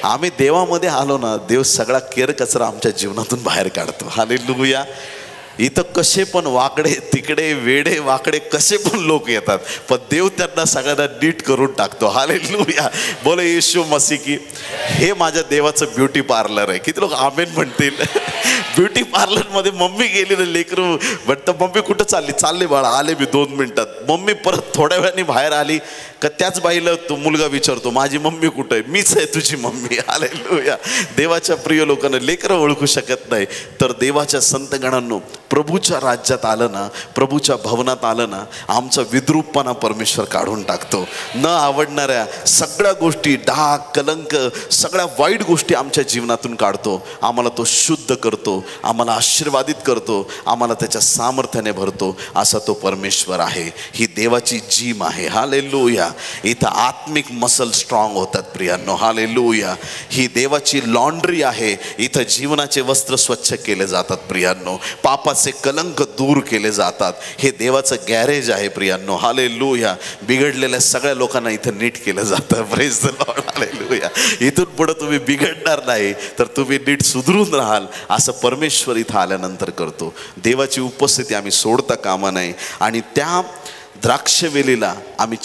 आम्ही देवामध्ये आलो ना, देव सगळा केर कचरा आमच्या जीवनातून बाहेर काढतो. हालेलुया. इथं कसे पण वाकडे तिकडे वेडे वाकडे कसे पण लोक येतात, पण देव त्यांना सगळ्यांना नीट करून टाकतो. हालेलुया. बोलो येशू मसीह की. हे माझ्या देवाचं ब्युटी पार्लर आहे. किती लोक आमेन म्हणतील? ब्युटी पार्लरमध्ये मम्मी गेली ना, लेकरू म्हणतं मम्मी कुठं चालली, चालले बाळा, आले मी 2 मिनिटात. मम्मी परत थोड्या वेळाने बाहेर आली का त्याच बाईला तो मुलगा विचारतो, माझी मम्मी कुठं आहे? मीच आहे तुझी मम्मी. हालेलुया. देवाच्या प्रिय लोकांना लेकरं ओळखू शकत नाही, तर देवाच्या संतगणांनो, प्रभूच्या राज्यात आलं ना, प्रभूच्या भवनात आलं ना, आमचा विद्रूपपणा परमेश्वर काढून टाकतो. न आवडणाऱ्या सगळ्या गोष्टी, डाग, कलंक, सगळ्या वाईट गोष्टी आमच्या जीवनातून काढतो. आम्हाला तो शुद्ध करतो, आम्हाला आशीर्वादित करतो, आम्हाला त्याच्या सामर्थ्याने भरतो. असा तो परमेश्वर आहे. ही देवाची जिम आहे. हालेलुया. इथं आत्मिक मसल स्ट्रॉंग होतात प्रियांनो. हालेलुया. ही देवाची लॉन्ड्री आहे. इथं जीवनाचे वस्त्र स्वच्छ केले जातात प्रियांनो. पापाचे कलंक दूर केले जातात. हे देवाचं गॅरेज आहे प्रियांनो. हालेलुया. बिघडलेल्या सगळ्या लोकांना इथं नीट केलं जातं. Praise the Lord. हालेलुया. इथून पुढे तुम्ही बिघडणार नाही, तर तुम्ही नीट सुधरून राहाल, असं परमेश्वर इथं आल्यानंतर करतो. देवाची उपस्थिती आम्ही सोडता कामा नये. आणि त्या द्राक्षवेलीला आम्ही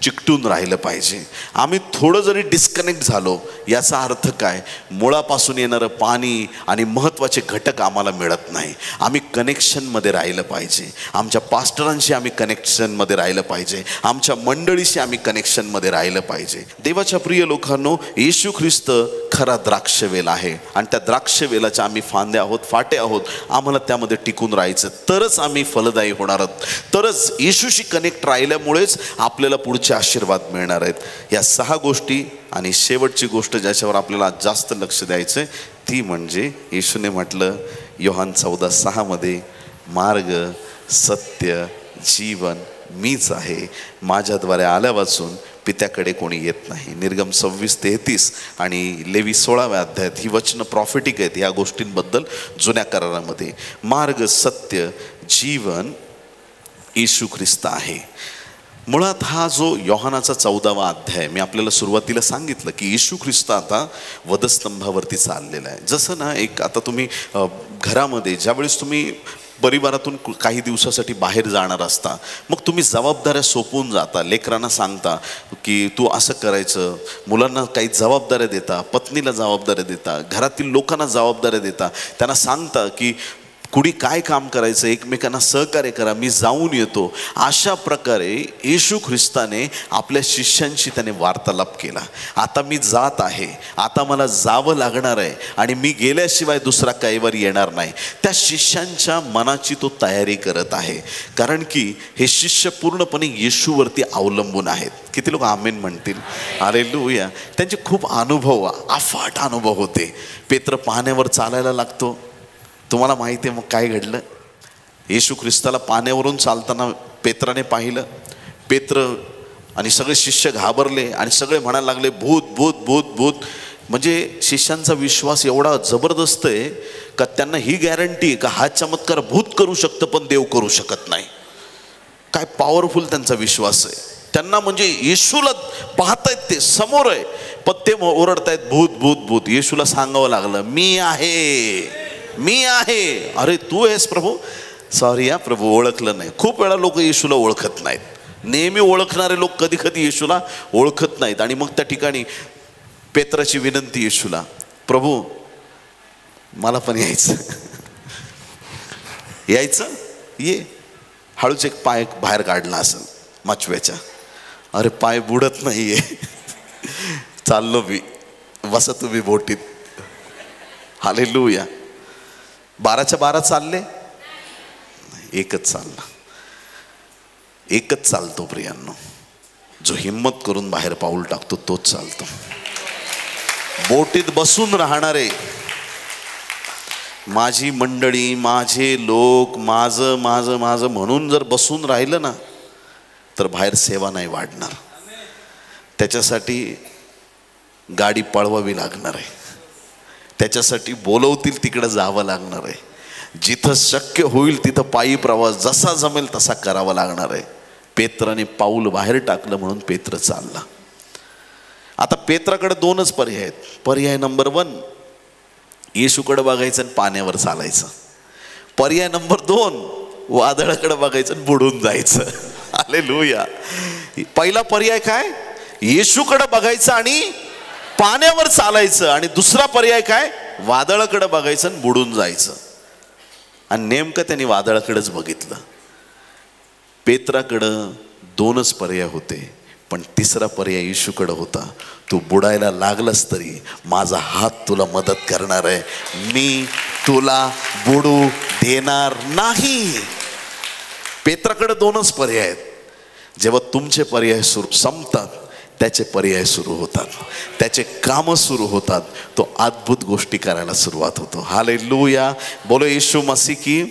चिकटून राहिलं पाहिजे. आम्ही थोडं जरी डिस्कनेक्ट झालो, याचा अर्थ काय? मुळापासून येणारं पाणी आणि महत्त्वाचे घटक आम्हाला मिळत नाही. आम्ही कनेक्शनमध्ये राहिलं पाहिजे. आमच्या पास्टरांशी आम्ही कनेक्शनमध्ये राहिलं पाहिजे. आमच्या मंडळीशी आम्ही कनेक्शनमध्ये राहिलं पाहिजे. देवाच्या प्रिय लोकांनो, येशू ख्रिस्त खरा द्राक्षवेल आहे आणि त्या द्राक्षवेलाच्या आम्ही फांद्या आहोत, फाटे आहोत. आम्हाला त्यामध्ये टिकून राहायचं, तरच आम्ही फलदायी होणार आहोत. तरच येशूशी कनेक्ट राहिल्यामुळेच आपल्याला पुढचे आशीर्वाद मिळणार आहेत. या 6 गोष्टी. आणि शेवटची गोष्ट ज्याच्यावर आपल्याला जास्त लक्ष द्यायचं ती म्हणजे येशूने म्हटलं योहान 14:6 मध्ये, मार्ग, सत्य, जीवन मीच आहे. माझ्याद्वारे आल्यापासून पित्याकडे कोणी येत नाही. निर्गम 26:33 आणि लेवी 16व्या अध्यायात ही वचनं प्रॉफिटिक आहेत या गोष्टींबद्दल. जुन्या करारामध्ये मार्ग, सत्य, जीवन येशू ख्रिस्त आहे. मुळात हा जो योहानाचा 14वा अध्याय, मी आपल्याला सुरुवातीला सांगितलं की येशू ख्रिस्त आता वधस्तंभावरती चाललेला आहे. जसं ना, एक आता तुम्ही घरामध्ये ज्यावेळेस तुम्ही परिवारातून काही दिवसासाठी बाहेर जाणार असता, मग तुम्ही जबाबदाऱ्या सोपवून जाता. लेकरांना सांगता की तू असं करायचं, मुलांना काही जबाबदाऱ्या देता, पत्नीला जबाबदाऱ्या देता, घरातील लोकांना जबाबदाऱ्या देता. त्यांना सांगता की कुणी काय काम करायचं, एकमेकांना सहकार्य करा, मी जाऊन येतो. अशा प्रकारे येशू ख्रिस्ताने आपल्या शिष्यांशी त्याने वार्तालाप केला. आता मी जात आहे, आता मला जावं लागणार आहे आणि मी गेल्याशिवाय दुसरा कैवार येणार नाही. त्या शिष्यांच्या मनाची तो तयारी करत आहे, कारण की हे शिष्य पूर्णपणे येशूवरती अवलंबून आहेत. किती लोक आमेन म्हणतील? हालेलुया. त्यांचे खूप अनुभव, अफाट अनुभव होते. पेत्र पाण्यावर चालायला लागतो. तुम्हाला माहिती आहे मग काय घडलं? येशू ख्रिस्ताला पाण्यावरून चालताना पेत्राने पाहिलं. पेत्र आणि सगळे शिष्य घाबरले आणि सगळे म्हणायला लागले, भूत भूत भूत भूत. म्हणजे शिष्यांचा विश्वास एवढा जबरदस्त आहे का त्यांना ही गॅरंटी आहे का हा चमत्कार भूत करू शकतं पण देव करू शकत नाही. काय पॉवरफुल त्यांचा विश्वास आहे. त्यांना म्हणजे येशूला पाहतायत, ते समोर आहे, पण ते ओरडतायत भूत भूत भूत. येशूला सांगावं लागलं, मी आहे, मी आहे. अरे तू आहेस प्रभू? सॉरी या प्रभू, ओळखलं नाही. खूप वेळा लोक येशूला ओळखत नाहीत. नेहमी ओळखणारे लोक कधी कधी येशूला ओळखत नाहीत. आणि मग त्या ठिकाणी पेत्राची विनंती येशूला, प्रभू मला पण यायचं. यायचं ये. हळूच एक पाय बाहेर काढला असेल मचव्याच्या. अरे पाय बुडत नाहीये. चाललो मी, बसा तुम्ही बोटीत. हालेलुया. 12च्या 12 चालले? एकच चालला. एकच चालतो प्रियांनो. जो हिम्मत करून बाहेर पाऊल टाकतो तोच चालतो. बोटीत बसून राहणारे, माझी मंडळी, माझे लोक, माझं माझं माझं म्हणून जर बसून राहिलं ना, तर बाहेर सेवा नाही वाढणार. त्याच्यासाठी गाडी पळवावी लागणार आहे. त्याच्यासाठी बोलवतील तिकडे जावं लागणार आहे. जिथं शक्य होईल तिथं पायी प्रवास जसा जमेल तसा करावा लागणार आहे. पेत्राने पाऊल बाहेर टाकलं म्हणून पेत्र चालला. आता पेत्राकडे 2च पर्याय आहेत. पर्याय नंबर 1, येशूकडे बघायचं आणि पाण्यावर चालायचं. पर्याय नंबर 2, वादळाकडे बघायचं आणि बुडून जायचं. हालेलुया. पहिला पर्याय काय? येशूकडे बघायचं आणि पाण्यावर चालायचं. आणि दुसरा पर्याय काय? वादळाकडे बघायचं आणि बुडून जायचं. आणि नेमकं त्यांनी वादळाकडेच बघितलं. पेत्राकडं 2च पर्याय होते, पण तिसरा पर्याय येशूकडे होता. तू बुडायला लागलास तरी माझा हात तुला मदत करणार आहे, मी तुला बुडू देणार नाही. पेत्राकडे 2च पर्याय आहेत. जेव्हा तुमचे पर्याय संपतात, त्याचे पर्याय सुरू होतात, त्याचे कामं सुरू होतात, तो अद्भुत गोष्टी करायला सुरुवात होतो. हालेलुया, बोलो येशू मसीह की.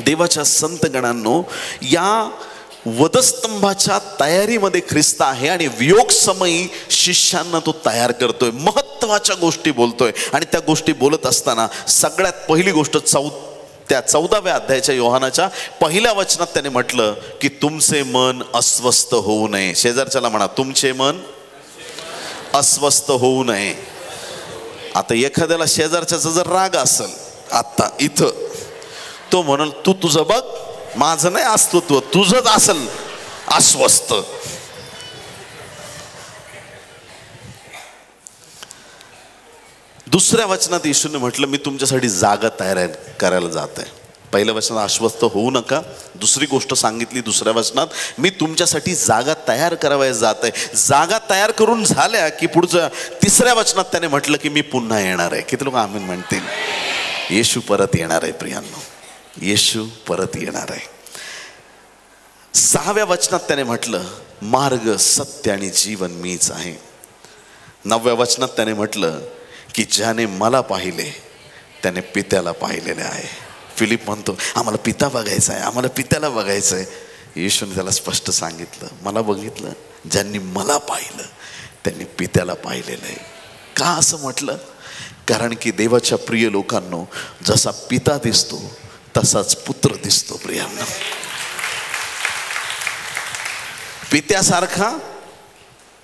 देवाच्या संतगणांनो, या वधस्तंभाच्या तयारीमध्ये ख्रिस्त आहे आणि वियोग समयी शिष्यांना तो तयार करतोय, महत्वाच्या गोष्टी बोलतोय. आणि त्या गोष्टी बोलत असताना सगळ्यात पहिली गोष्ट त्या 14व्या अध्यायाच्या योहानाच्या 1ल्या वचनात त्याने म्हटलं की तुमचे मन अस्वस्थ होऊ नये. शेजारच्याला म्हणा, तुमचे मन अस्वस्थ होऊ नये. आता एखाद्याला शेजारच्याचा जर राग असेल आता इथं, तो म्हणाल तू तुझं बघ, माझं नाही अस्तित्व, तुझंच असेल अस्वस्थ. दुसऱ्या वचनात येशूने म्हटलं मी तुमच्यासाठी जागा तयार करायला जात आहे. पहिल्या वचनात अस्वस्थ होऊ नका. दुसरी गोष्ट सांगितली दुसऱ्या वचनात, मी तुमच्यासाठी जागा तयार करावयास जात आहे. जागा तयार करून झाल्या की पुढच्या 3ऱ्या वचनात त्याने म्हटलं की मी पुन्हा येणार आहे. किती लोक आमीन म्हणतील? येशू परत येणार आहे प्रियांनो, येशू परत येणार आहे. 6व्या वचनात त्याने म्हटलं मार्ग, सत्य आणि जीवन मीच आहे. 9व्या वचनात त्याने म्हटलं की ज्याने मला पाहिले त्याने पित्याला पाहिलेले आहे. फिलिप म्हणतो आम्हाला पिता बघायचा आहे, आम्हाला पित्याला बघायचं आहे. येशूने त्याला स्पष्ट सांगितलं, मला बघितलं, ज्यांनी मला पाहिलं त्यांनी पित्याला पाहिलेलं आहे. का असं म्हटलं? कारण की देवाच्या प्रिय लोकांनो, जसा पिता दिसतो तसाच पुत्र दिसतो प्रियांनो. पित्यासारखा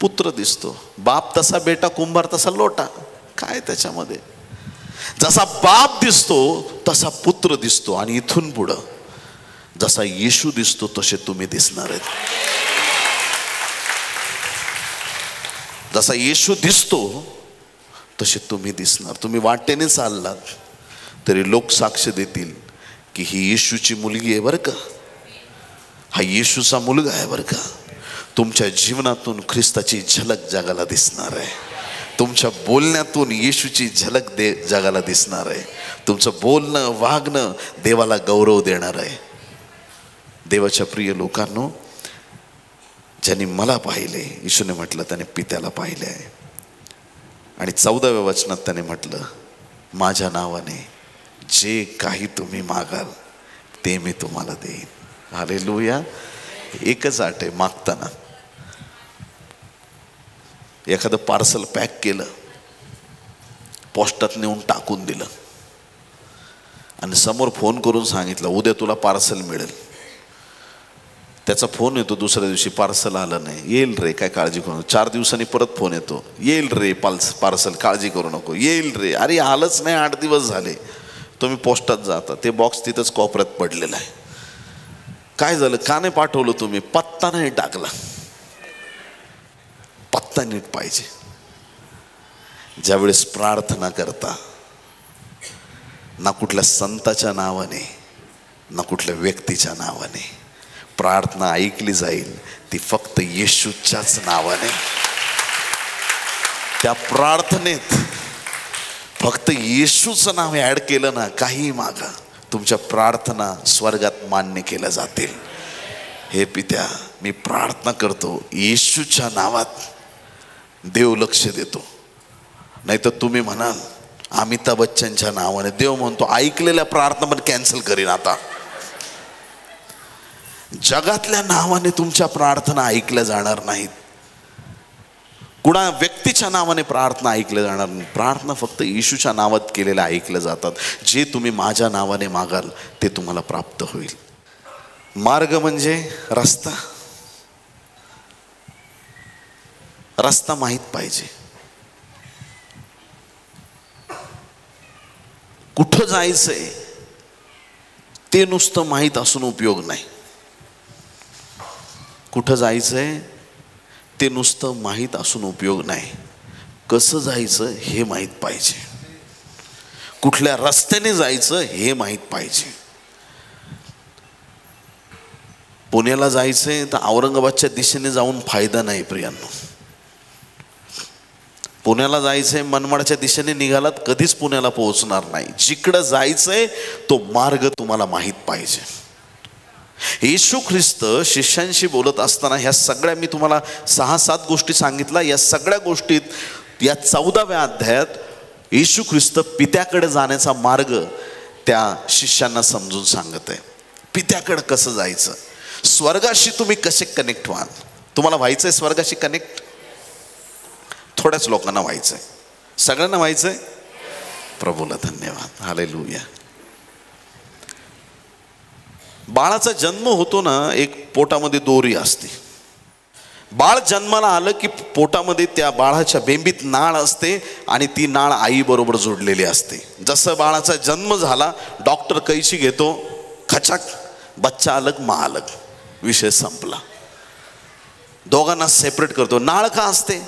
पुत्र दिसतो. बाप तसा बेटा, कुंभार तसा लोटा. काय त्याच्यामध्ये? जसा बाप दिसतो तसा पुत्र दिसतो. आणि इथून पुढं जसा येशू दिसतो तसे तुम्ही दिसणार आहेत. जसा येशू दिसतो तसे तुम्ही दिसणार. तुम्ही वाटेने चाललात तरी लोक साक्ष देतील की ही येशूची मुलगी आहे बरं का, हा येशूचा मुलगा आहे बरं का. तुमच्या जीवनातून ख्रिस्ताची झलक जगाला दिसणार आहे. तुमच्या बोलण्यातून येशूची झलक जगाला दिसणार आहे. तुमचं बोलणं वागणं देवाला गौरव देणार आहे. देवाच्या प्रिय लोकांनो, ज्यांनी मला पाहिले, येशूने म्हटलं त्याने पित्याला पाहिले आहे. आणि 14व्या वचनात त्याने म्हटलं माझ्या नावाने जे काही तुम्ही मागाल ते मी तुम्हाला देईन. हालेलुया. एकच आट आहे मागताना. एखादं पार्सल पॅक केलं, पोस्टात नेऊन टाकून दिलं आणि समोर फोन करून सांगितलं उद्या तुला पार्सल मिळेल. त्याचा फोन येतो दुसऱ्या दिवशी, पार्सल आलं नाही. येईल रे, काय काळजी करू नको. 4 दिवसांनी परत फोन येतो, येईल रे पार्सल, काळजी करू नको, येईल रे. अरे आलंच नाही, 8 दिवस झाले. तुम्ही पोस्टात जाता, ते बॉक्स तिथंच कोपऱ्यात पडलेला आहे. काय झालं? का नाही पाठवलं तुम्ही? पत्ता नाही टाकला. पत्ता नीट पाहिजे. ज्यावेळेस प्रार्थना करता, ना कुठल्या संताच्या नावाने ना कुठल्या व्यक्तीच्या नावाने प्रार्थना ऐकली जाईल, ती फक्त येशूच्याच नावाने. त्या प्रार्थनेत फक्त येशूचं नाव ऍड केलं ना, काही मागा, तुमच्या प्रार्थना स्वर्गात मान्य केल्या जातील. हे पित्या, मी प्रार्थना करतो येशूच्या नावात, देव लक्ष देतो. नाही तर तुम्ही म्हणाल अमिताभ बच्चनच्या नावाने. देव म्हणतो ऐकलेल्या प्रार्थना पण कॅन्सल करीन. आता जगातल्या नावाने तुमच्या प्रार्थना ऐकल्या जाणार नाहीत. कुणा व्यक्तीच्या नावाने प्रार्थना ऐकल्या जाणार नाही. प्रार्थना फक्त येशूच्या नावात केलेल्या ऐकल्या जातात. जे तुम्ही माझ्या नावाने मागाल ते तुम्हाला प्राप्त होईल. मार्ग म्हणजे रस्ता. रस्ता माहीत पाहिजे. कुठं जायचंय ते नुसतं माहीत असून उपयोग नाही. कुठं जायचंय ते नुसतं माहीत असून उपयोग नाही. कसं जायचं हे माहीत पाहिजे. कुठल्या रस्त्याने जायचं हे माहीत पाहिजे. पुण्याला जायचंय तर औरंगाबादच्या दिशेने जाऊन फायदा नाही प्रियांनो. पुण्याला जायचंय मनमाडच्या दिशेने निघालात कधीच पुण्याला पोहोचणार नाही. जिकडं जायचंय तो मार्ग तुम्हाला माहीत पाहिजे. येशू ख्रिस्त शिष्यांशी बोलत असताना ह्या सगळ्या मी तुम्हाला 6-7 गोष्टी सांगितल्या. या सगळ्या गोष्टीत या 14व्या अध्यायात येशू ख्रिस्त पित्याकडे जाण्याचा मार्ग त्या शिष्यांना समजून सांगत आहे. पित्याकडे कसं जायचं, स्वर्गाशी तुम्ही कसे कनेक्ट व्हाल. तुम्हाला व्हायचंय स्वर्गाशी कनेक्ट? थोड्याच लोकांना व्हायचंय, सगळ्यांना व्हायचंय? प्रभूला धन्यवाद, हालेलुया. बाळाचा जन्म होतो ना, एक पोटामध्ये दोरी असते. बाळ जन्माला आलं की पोटामध्ये त्या बाळाच्या बेंबीत नाळ असते आणि ती नाळ आईबरोबर जोडलेली असते. जसं बाळाचा जन्म झाला, डॉक्टर कैची घेतो, खचाक, बच्चा अलग माँ अलग, विषय संपला. दोघांना सेपरेट करतो. नाळ का असते?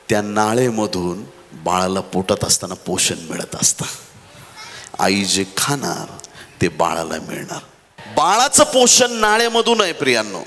त्या नाळेमधून बाळाला पोटात असताना पोषण मिळत असतं. आई जे खाणार ते बाळाला मिळणार. बाळाचं पोषण नाळेमधून आहे प्रियांनो.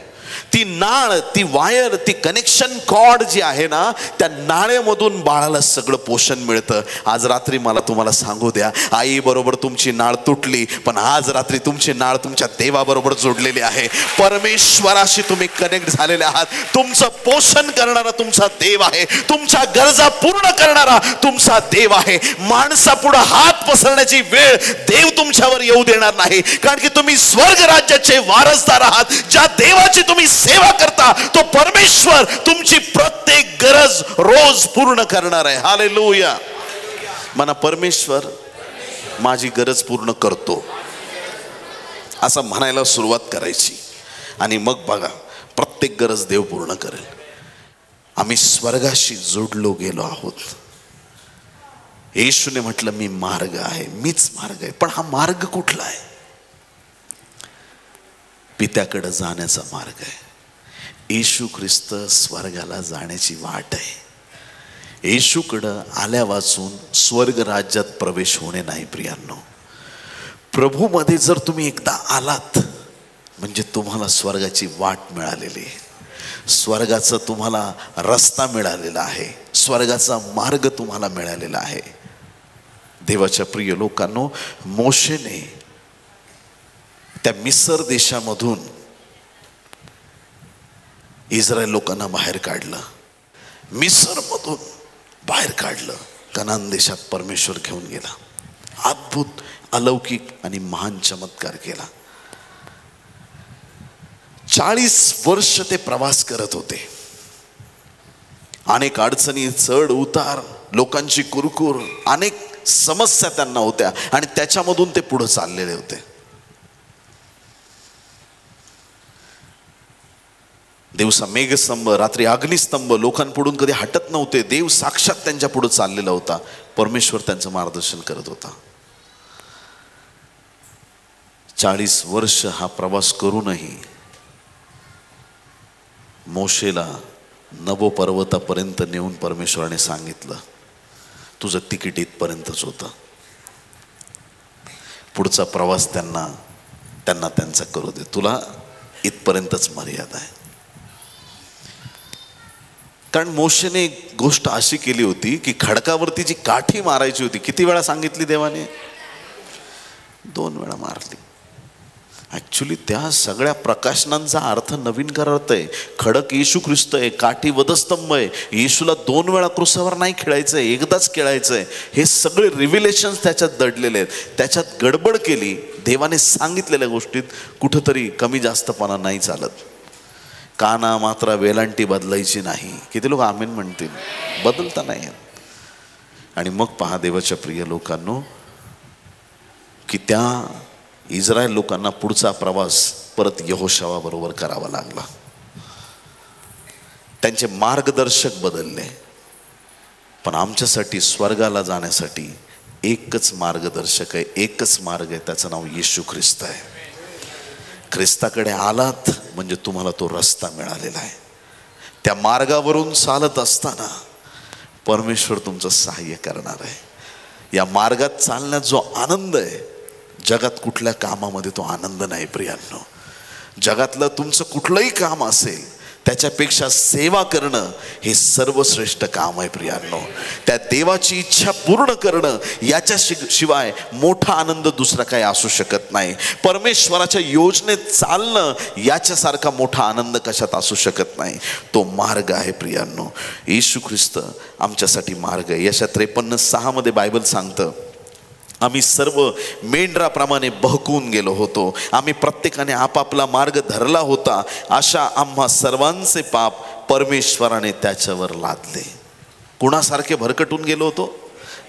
ती नाळ, ती वायर, ती कनेक्शन कॉर्ड जी आहे ना, त्या नाळेमधून बाळाला सगळं पोषण मिळतं. आज रात्री मला तुम्हाला सांगू द्या, आई बरोबर तुमची नाळ तुटली, पण आज रात्री तुमची नाळ तुमच्या देवाबरोबर जोडलेली आहे. परमेश्वराशी तुम्ही कनेक्ट झालेले आहात. तुमचं पोषण करणारा तुमचा देव आहे. तुमच्या गरजा पूर्ण करणारा तुमचा देव आहे. माणसापुढे हात पसरण्याची वेळ देव तुमच्यावर येऊ देणार नाही, कारण की तुम्ही स्वर्ग राज्याचे वारसदार आहात. ज्या देवाची तुम्ही सेवा करता तो परमेश्वर तुमची प्रत्येक गरज रोज पूर्ण करणार आहे. हालेलुया. म्हणा, परमेश्वर माझी गरज पूर्ण करतो, असं म्हणायला सुरुवात करायची. आणि मग बघा, प्रत्येक गरज देव पूर्ण करेल. आम्ही स्वर्गाशी जोडलो गेलो आहोत. येशूने म्हटलं, मी मार्ग आहे, मीच मार्ग आहे. पण हा मार्ग कुठला आहे? पित्याकडे जाण्याचा मार्ग आहे. येशू ख्रिस्त स्वर्गाला जाण्याची वाट आहे. येशूकडं आल्यावाचून स्वर्ग राज्यात प्रवेश होणे नाही प्रियांनो. प्रभूमध्ये जर तुम्ही एकदा आलात म्हणजे तुम्हाला स्वर्गाची वाट मिळालेली आहे. स्वर्गाचा तुम्हाला रस्ता मिळालेला आहे. स्वर्गाचा मार्ग तुम्हाला मिळालेला आहे. देवाच्या प्रिय लोकांनो, मोशेने त्या मिसर देशामधून इस्रायल लोकांना बाहेर काढलं. मिसर मधून बाहेर काढलं. कनान देशात परमेश्वर घेऊन गेला. अद्भुत, अलौकिक आणि महान चमत्कार केला. 40 वर्ष ते प्रवास करत होते. अनेक अडचणी, चढ उतार, लोकांची कुरकुर, अनेक समस्या त्यांना होत्या आणि त्याच्यामधून ते पुढे चाललेले होते. दिवसा मेघस्तंभ, रात्री अग्निस्तंभ लोकांपुढून कधी हटत नव्हते. देव साक्षात त्यांच्या पुढे चाललेला होता. परमेश्वर त्यांचं मार्गदर्शन करत होता. 40 वर्ष हा प्रवास करूनही मोशेला नबो पर्वतापर्यंत नेऊन परमेश्वराने सांगितलं, तुझं तिकीट इथपर्यंतच होतं. पुढचा प्रवास त्यांना त्यांचा करू दे, तुला इथपर्यंतच मर्यादा आहे. कारण मोशेने एक गोष्ट अशी केली होती की खडकावरती जी काठी मारायची होती, किती वेळा सांगितली देवाने? 2 वेळा मारली. ऍक्च्युली त्या सगळ्या प्रकाशनांचा अर्थ नवीन करत आहे. खडक येशू ख्रिस्त आहे, काठी वधस्तंभ आहे. येशूला 2 वेळा क्रूसावर नाही खेळायचंय, एकदाच खेळायचंय. हे सगळे रिव्हिलेशन्स त्याच्यात दडलेले आहेत. त्याच्यात गडबड केली. देवाने सांगितलेल्या गोष्टीत कुठंतरी कमी जास्तपणा नाही चालत. काना मात्र वेलांटी बदलायची नाही. किती लोक आमेन म्हणतील? बदलता नाही. आणि मग पहा देवाच्या प्रिय लोकांनो, की त्या इस्रायल लोकांना पुढचा प्रवास परत यहोशुआ बरोबर करावा लागला. त्यांचे मार्गदर्शक बदलले. पण आमच्यासाठी स्वर्गाला जाण्यासाठी एकच मार्गदर्शक आहे, एकच मार्ग आहे. त्याचं नाव येशू ख्रिस्त आहे. ख्रिस्ताकडे आलात म्हणजे तुम्हाला तो रस्ता मिळालेला आहे. त्या मार्गावरून चालत असताना परमेश्वर तुमचं सहाय्य करणार आहे. या मार्गात चालण्यात जो आनंद आहे, जगात कुठल्या कामामध्ये तो आनंद नाही प्रियांनो. जगातलं तुमचं कुठलंही काम असेल त्याच्यापेक्षा सेवा करणं हे सर्वश्रेष्ठ काम आहे प्रियांनो. त्या देवाची इच्छा पूर्ण करणं याच्या शिवाय मोठा आनंद दुसरा काही असू शकत नाही. परमेश्वराच्या योजनेत चालणं याच्यासारखा मोठा आनंद कशात असू शकत नाही. तो मार्ग आहे प्रियांनो. येशू ख्रिस्त आमच्यासाठी मार्ग आहे. यशा 53:6 मध्ये बायबल सांगतं, आम्ही सर्व मेंढराप्रमाणे बहकून गेलो होतो, आम्ही प्रत्येकाने आपापला मार्ग धरला होता, अशा आम्हा सर्वांचे पाप परमेश्वराने त्याच्यावर लादले. कुणासारखे भरकटून गेलो होतो?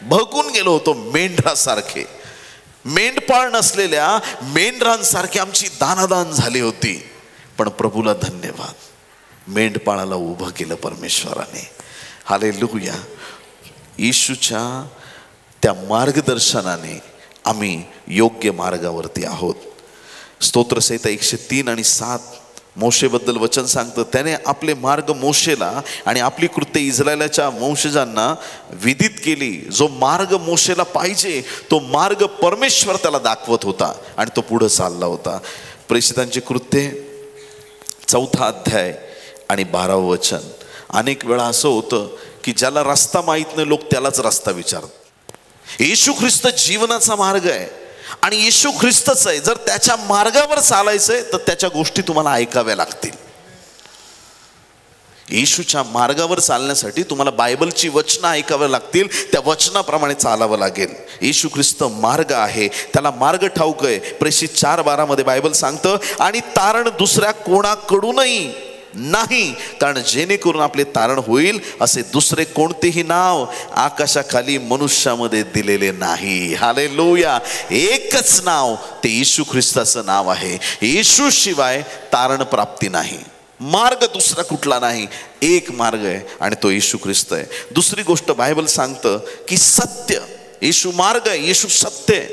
बहकून गेलो होतो मेंढरासारखे. मेंढपाळ नसलेल्या मेंढरांसारखी आमची दानादान झाली होती. पण प्रभूला धन्यवाद, मेंढपाळाला उभं केलं परमेश्वराने. हालेलुया. येशूच्या त्या मार्गदर्शनाने आम्ही योग्य मार्गावरती आहोत. स्तोत्रसंहिता 103 आणि 7 मोशेबद्दल वचन सांगतं, त्याने आपले मार्ग मोशेला आणि आपली कृत्ये इस्रायलाच्या वंशजांना विदित केली. जो मार्ग मोशेला पाहिजे तो मार्ग परमेश्वर त्याला दाखवत होता आणि तो पुढे चालला होता. प्रेषितांची कृत्ये 4 अध्याय आणि 12 वचन. अनेक वेळा असं होतं की ज्याला रस्ता माहीत नाही लोक त्यालाच रस्ता विचारतात. येशू ख्रिस्त जीवनाचा मार्ग आहे आणि येशू ख्रिस्तच आहे. जर त्याच्या मार्गावर चालायचंय तर त्याच्या गोष्टी तुम्हाला ऐकाव्या लागतील. येशूच्या मार्गावर चालण्यासाठी तुम्हाला बायबलची वचनं ऐकाव्या लागतील, त्या वचनाप्रमाणे चालावं लागेल. येशू ख्रिस्त मार्ग आहे, त्याला मार्ग ठाऊक आहे. प्रेषित 4:12 मध्ये बायबल सांगतं, आणि तारण दुसऱ्या कोणाकडूनही नाही, कारण जेणेकरून आपले तारण होईल असे दुसरे कोणतेही नाव आकाशाखाली मनुष्यामध्ये दिलेले नाही. हालेलुया. एकच नाव ते येशू ख्रिस्ताचं नाव आहे. येशू शिवाय तारण प्राप्ती नाही. मार्ग दुसरा कुठला नाही, एक मार्ग आहे आणि तो येशू ख्रिस्त आहे. दुसरी गोष्ट बायबल सांगतं की सत्य. येशू मार्ग आहे, येशू सत्य आहे.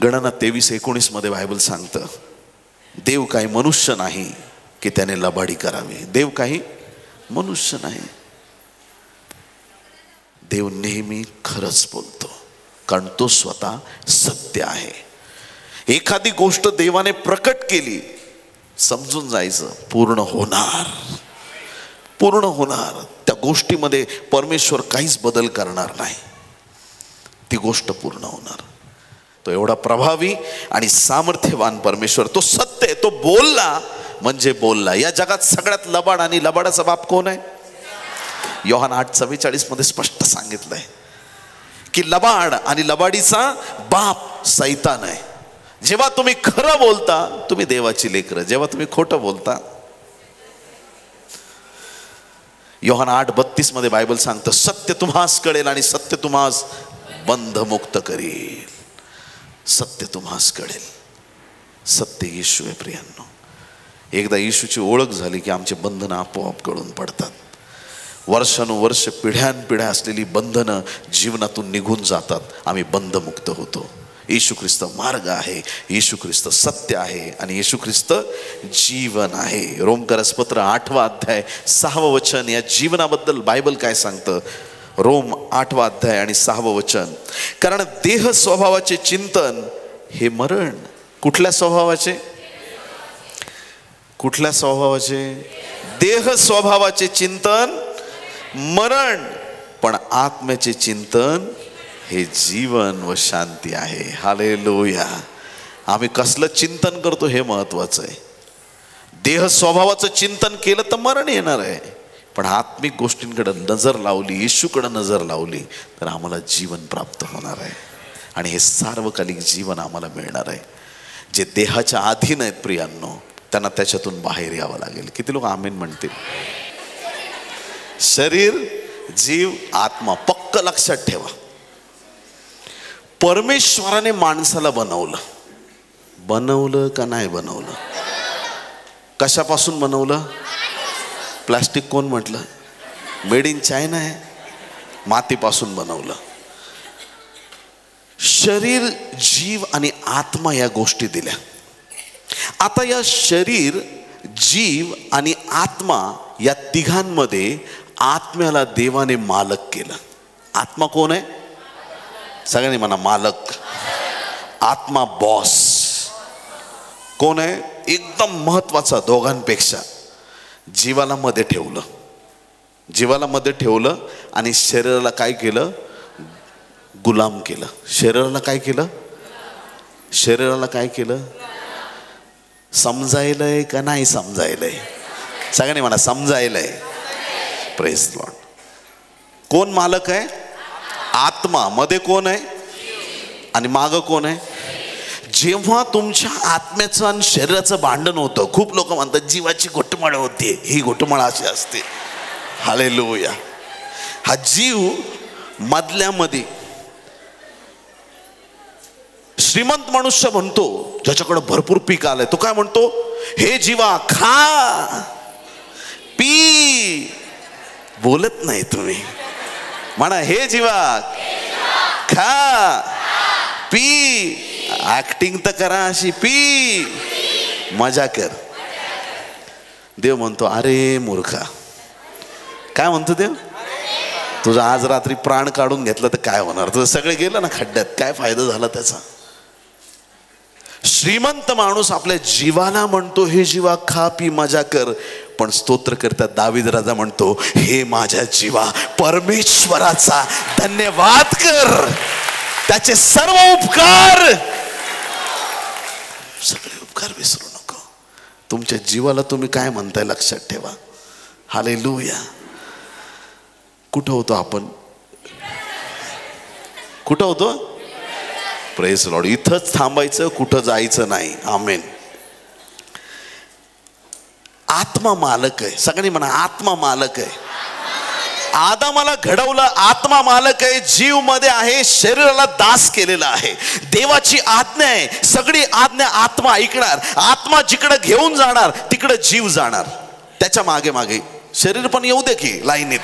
गणना 23:19 मध्ये बायबल सांगतं, देव काही मनुष्य नाही की त्याने लबाडी करावी. देव काही मनुष्य नाही. देव नेहमी खरंच बोलतो, कारण तो स्वतः सत्य आहे. एखादी गोष्ट देवाने प्रकट केली, समजून जायचं पूर्ण होणार, पूर्ण होणार. त्या गोष्टीमध्ये परमेश्वर काहीच बदल करणार नाही, ती गोष्ट पूर्ण होणार. तो एवढा प्रभावी आणि सामर्थ्यवान परमेश्वर, तो सत्य आहे. तो बोलला म्हणजे बोलला. या जगात सगळ्यात लबाड आणि लबाडाचा बाप कोण आहे? योहान 8:44 मध्ये स्पष्ट सांगितलंय की लबाड आणि लबाडीचा बाप सैतान आहे. जेव्हा तुम्ही खरं बोलता तुम्ही देवाची लेकरं, जेव्हा तुम्ही खोटं बोलता. योहान 8:32 मध्ये बायबल सांगतं, सत्य तुम्हास कळेल आणि सत्य तुम्हास बंधमुक्त करेल. सत्य तुम्हास कळेल. सत्य येशू आहे प्रियांनो. एकदा येशूची ओळख झाली की आमचे बंधनं आपोआप कळून पडतात. वर्षानुवर्ष पिढ्यानपिढ्या असलेली बंधनं जीवनातून निघून जातात. आम्ही बंधमुक्त होतो. येशू ख्रिस्त मार्ग आहे, येशू ख्रिस्त सत्य आहे आणि येशू ख्रिस्त जीवन आहे. रोमकरसपत्र 8 अध्याय 6 वचन या जीवनाबद्दल बायबल काय सांगतं? रोम 8 अध्याय आणि 6 वचन. कारण देह स्वभावाचे चिंतन हे मरण. कुठल्या स्वभावाचे? कुठल्या स्वभावाचे? देह स्वभावाचे चिंतन मरण, पण आत्म्याचे चिंतन हे जीवन व शांती आहे. हालेलुया. आम्ही कसलं चिंतन करतो हे महत्वाचं आहे. देह स्वभावाचं चिंतन केलं तर मरण येणार आहे, पण आत्मिक गोष्टींकडे नजर लावली, येशूकडे नजर लावली तर आम्हाला जीवन प्राप्त होणार आहे. आणि हे सार्वकालिक जीवन आम्हाला मिळणार आहे. जे देहाच्या अधीन आहेत प्रियांनो, त्यांना त्याच्यातून बाहेर यावं लागेल. किती लोक आमेन म्हणतील? शरीर, जीव, आत्मा. पक्क लक्षात ठेवा, परमेश्वराने माणसाला बनवलं का नाही बनवलं? कशापासून बनवलं? प्लास्टिक कोण म्हटलं? मेड इन चायना आहे. मातीपासून बनवलं. शरीर, जीव आणि आत्मा या गोष्टी दिल्या. आता या शरीर, जीव आणि आत्मा या तिघांमध्ये आत्म्याला देवाने मालक केलं. आत्मा कोण आहे? सगळ्यांनी म्हणा मालक. आत्मा बॉस. कोण आहे? एकदम महत्वाचा दोघांपेक्षा. जीवाला मध्ये ठेवलं, जीवाला मध्ये ठेवलं आणि शरीराला काय केलं? गुलाम केलं. शरीराला काय केलं? शरीराला काय केलं? समजायलंय का नाही समजायलंय? सगळ्यांनी म्हणा समजायलंय. Praise the Lord. कोण मालक आहे? आत्मा. मध्ये कोण आहे? आणि मागं कोण आहे? जेव्हा तुमच्या आत्म्याचं आणि शरीराचं भांडण होतं, खूप लोक म्हणतात जीवाची घोटमळ होते, ही घोटमळ अशी असते. हालेलुया. हा जीव मधल्यामध्ये श्रीमंत मनुष्य म्हणतो, ज्याच्याकडे भरपूर पीक आलंय, तो काय म्हणतो? हे जीवा खा पी. बोलत नाही तुम्ही, म्हणा हे जीवा खा पी. ऍक्टिंग तर करा अशी, पी मजा कर. देव म्हणतो अरे मूर्खा. काय म्हणतो देव? तुझा आज रात्री प्राण काढून घेतला तर काय होणार? तुझं सगळे गेलं ना खड्ड्यात, काय फायदा झाला त्याचा? श्रीमंत माणूस आपल्या जीवाला म्हणतो हे जीवा खा पी मजा कर, पण स्तोत्र करता दावीद राजा म्हणतो हे माझ्या जीवा परमेश्वराचा धन्यवाद कर, त्याचे सर्व उपकार, सगळे उपकार विसरू नको. तुमच्या जीवाला तुम्ही काय म्हणताय लक्षात ठेवा. हालेलुया. कुठं होतो आपण? कुठं होतो? Praise Lord. इथंच थांबायचं, कुठं जायचं नाही. आमेन. आत्मा मालक आहे. सगळ्यांनी म्हणा आत्मा मालक आहे. आदामाला घडवलं, आत्मा मालक आहे. जीव मध्ये आहे, शरीराला दास केलेला आहे. देवाची आज्ञा आहे, सगळी आज्ञा आत्मा ऐकणार. आत्मा जिकडे घेऊन जाणार तिकडे जीव जाणार. त्याच्या मागे मागे शरीर पण येऊ दे की लाईनीत.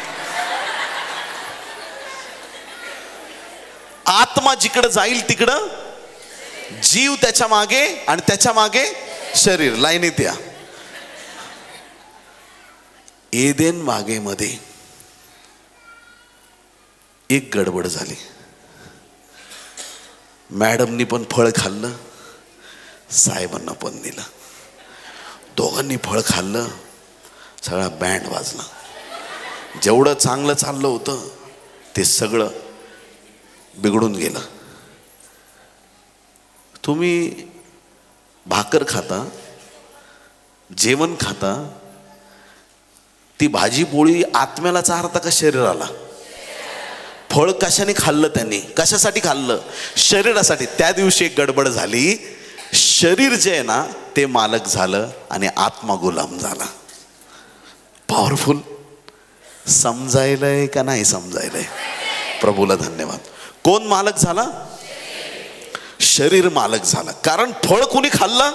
आत्मा जिकडे जाईल तिकडं जीव त्याच्या मागे, आणि त्याच्या मागे शरीर. लाईनीत या. एदेन बागेमध्ये एक गडबड झाली. मॅडमनी पण फळ खाल्लं, साहेबांना पण दिलं. दोघांनी फळ खाल्लं, सगळा बँड वाजला. जेवढं चांगलं चाललं होतं ते सगळं बिघडून गेलं. तुम्ही भाकर खाता, जेवण खाता, ती भाजी पोळी आत्म्याला चारता का शरीराला? फळ कशाने खाल्लं त्यांनी? कशासाठी खाल्लं? शरीरासाठी. त्या दिवशी एक गडबड झाली. शरीर जे आहे ना ते मालक झालं आणि आत्मा गुलाम झाला. पॉवरफुल. समजायलंय का नाही समजायलंय? प्रभूला धन्यवाद. कोण मालक झाला? शरीर मालक झाला. कारण फळ कोणी खाल्लं?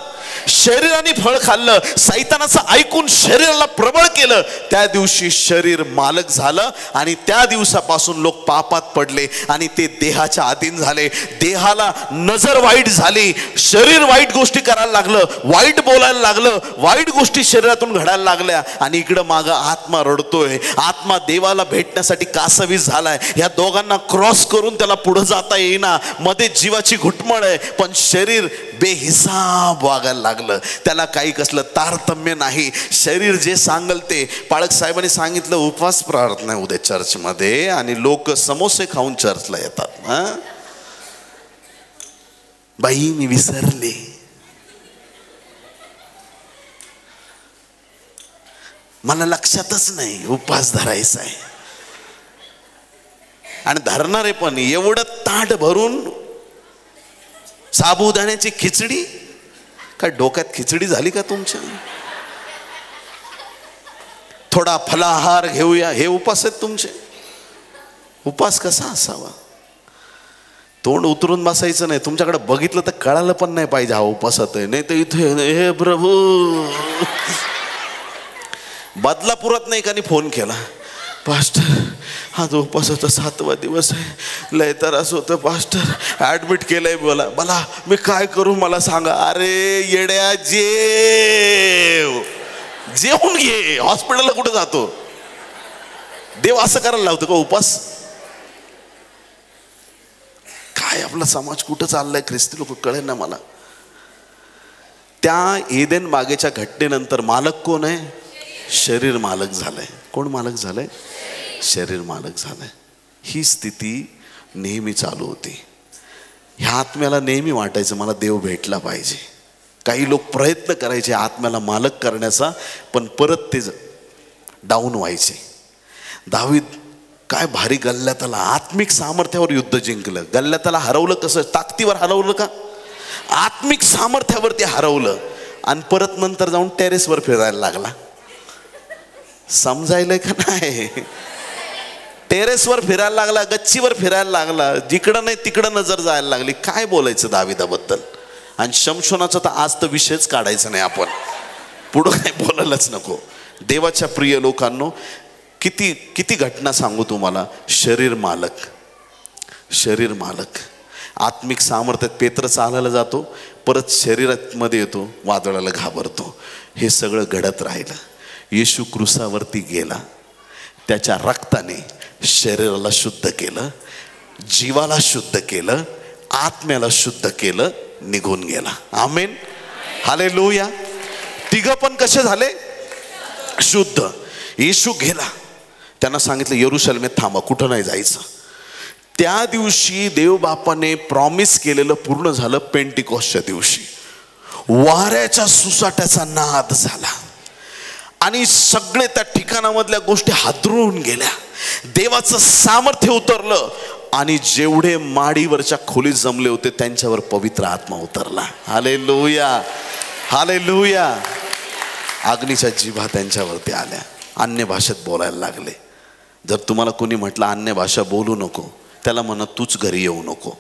शरीराने फळ खाल्लं. सैतानाचं ऐकून शरीराला प्रबळ केलं. त्या दिवशी शरीर मालक झालं आणि त्या दिवसापासून लोक पापात पडले आणि ते देहाच्या अधीन झाले. देहाला नजर वाईट झाली. शरीर वाईट गोष्टी करायला लागलं, वाईट बोलायला लागलं, वाईट गोष्टी शरीरातून घडायला लागल्या. आणि इकडं मागं आत्मा रडतोय. आत्मा देवाला भेटण्यासाठी कासवीस झालाय. या दोघांना क्रॉस करून त्याला पुढे जाता येईना. मध्ये जीवाची घुटमळ आहे, पण शरीर बेहिसाब वागायला लागलं. त्याला काही कसलं तारतम्य नाही. शरीर जे सांगल ते. पाळक साहेबांनी सांगितलं उपवास प्रार्थना उद्या चर्चमध्ये, आणि लोक समोसे खाऊन चर्चला येतात. बाई मी विसरले. मला लक्षातच नाही उपवास धरायचा आहे. आणि धरणारे पण एवढं ताट भरून साबुदाण्याची खिचडी. काय डोक्यात खिचडी झाली का तुमच्या? थोडा फलाहार घेऊया, हे उपास आहेत तुमचे? उपास कसा असावा? तोंड उतरून बसायचं नाही. तुमच्याकडे बघितलं तर कळालं पण नाही पाहिजे हा उपासात आहे. नाही तर इथे हे प्रभू. बदलापुरात नाही का फोन केला, पास्टर हा जो उपासाचा 7वा दिवस आहे, लय त्रास होतं पास्टर, ऍडमिट केलंय बोला. मला मी काय करू मला सांगा. अरे येड्या, जेवून घे. हॉस्पिटलला कुठं जातो? देव असं करायला लावतो का उपास? काय आपला समाज कुठं चाललाय ख्रिस्ती लोक कळेल ना मला. त्या एदेन बागेच्या घटनेनंतर मालक कोण आहे? शरीर मालक झालंय. कोण मालक झालंय? शरीर मालक झालंय. ही स्थिती नेहमी चालू होती. ह्या आत्म्याला नेहमी वाटायचं मला देव भेटला पाहिजे. काही लोक प्रयत्न करायचे आत्म्याला मालक करण्याचा, पण परत ते डाऊन व्हायचे. दावीद काय भारी गल्ल्यातला आत्मिक सामर्थ्यावर युद्ध जिंकलं. गल्ल्यातला हरवलं कसं? ताकदीवर हरवलं का? आत्मिक सामर्थ्यावरती हरवलं. आणि परत नंतर जाऊन टेरेसवर फिरायला लागला. समजायलंय का नाही? टेरेसवर फिरायला लागला, गच्चीवर फिरायला लागला, जिकडं नाही तिकडं नजर जायला लागली. काय बोलायचं दाविदाबद्दल? आणि शमशोनाचा तर आज तर विषयच काढायचा नाही आपण, पुढं काय बोलायलाच नको. देवाच्या प्रिय लोकांनो, किती किती घटना सांगू तुम्हाला. शरीर मालक, शरीर मालक. आत्मिक सामर्थ्यात पेत्र चालायला जातो, परत शरीरामध्ये येतो, वादळाला घाबरतो. हे सगळं घडत राहिलं. येशू क्रूसावरती गेला, त्याच्या रक्ताने शरीराला शुद्ध केलं, जीवाला शुद्ध केलं, आत्म्याला शुद्ध केलं, निघून गेला. आमेन, हालेलुया. तिघ पण कसे झाले? शुद्ध. येशू गेला, त्यांना सांगितलं यरूशलेमेत थांबा, कुठं नाही जायचं. त्या दिवशी देवबापाने प्रॉमिस केलेलं पूर्ण झालं. पेंटिकॉस्टच्या दिवशी वाऱ्याच्या सुसाट्याचा नाद झाला आणि सगळे त्या ठिकाणामधल्या गोष्टी हादरून गेल्या. देवाचं सामर्थ्य उतरलं आणि जेवढे माडीवरच्या खोलीत जमले होते त्यांच्यावर पवित्र आत्मा उतरला. Hallelujah, hallelujah. अग्नीच्या जिभा त्यांच्यावरती आल्या, अन्य भाषेत बोलायला लागले. जर तुम्हाला कोणी म्हटलं अन्य भाषा बोलू नको, त्याला म्हणा तूच घरी येऊ नको.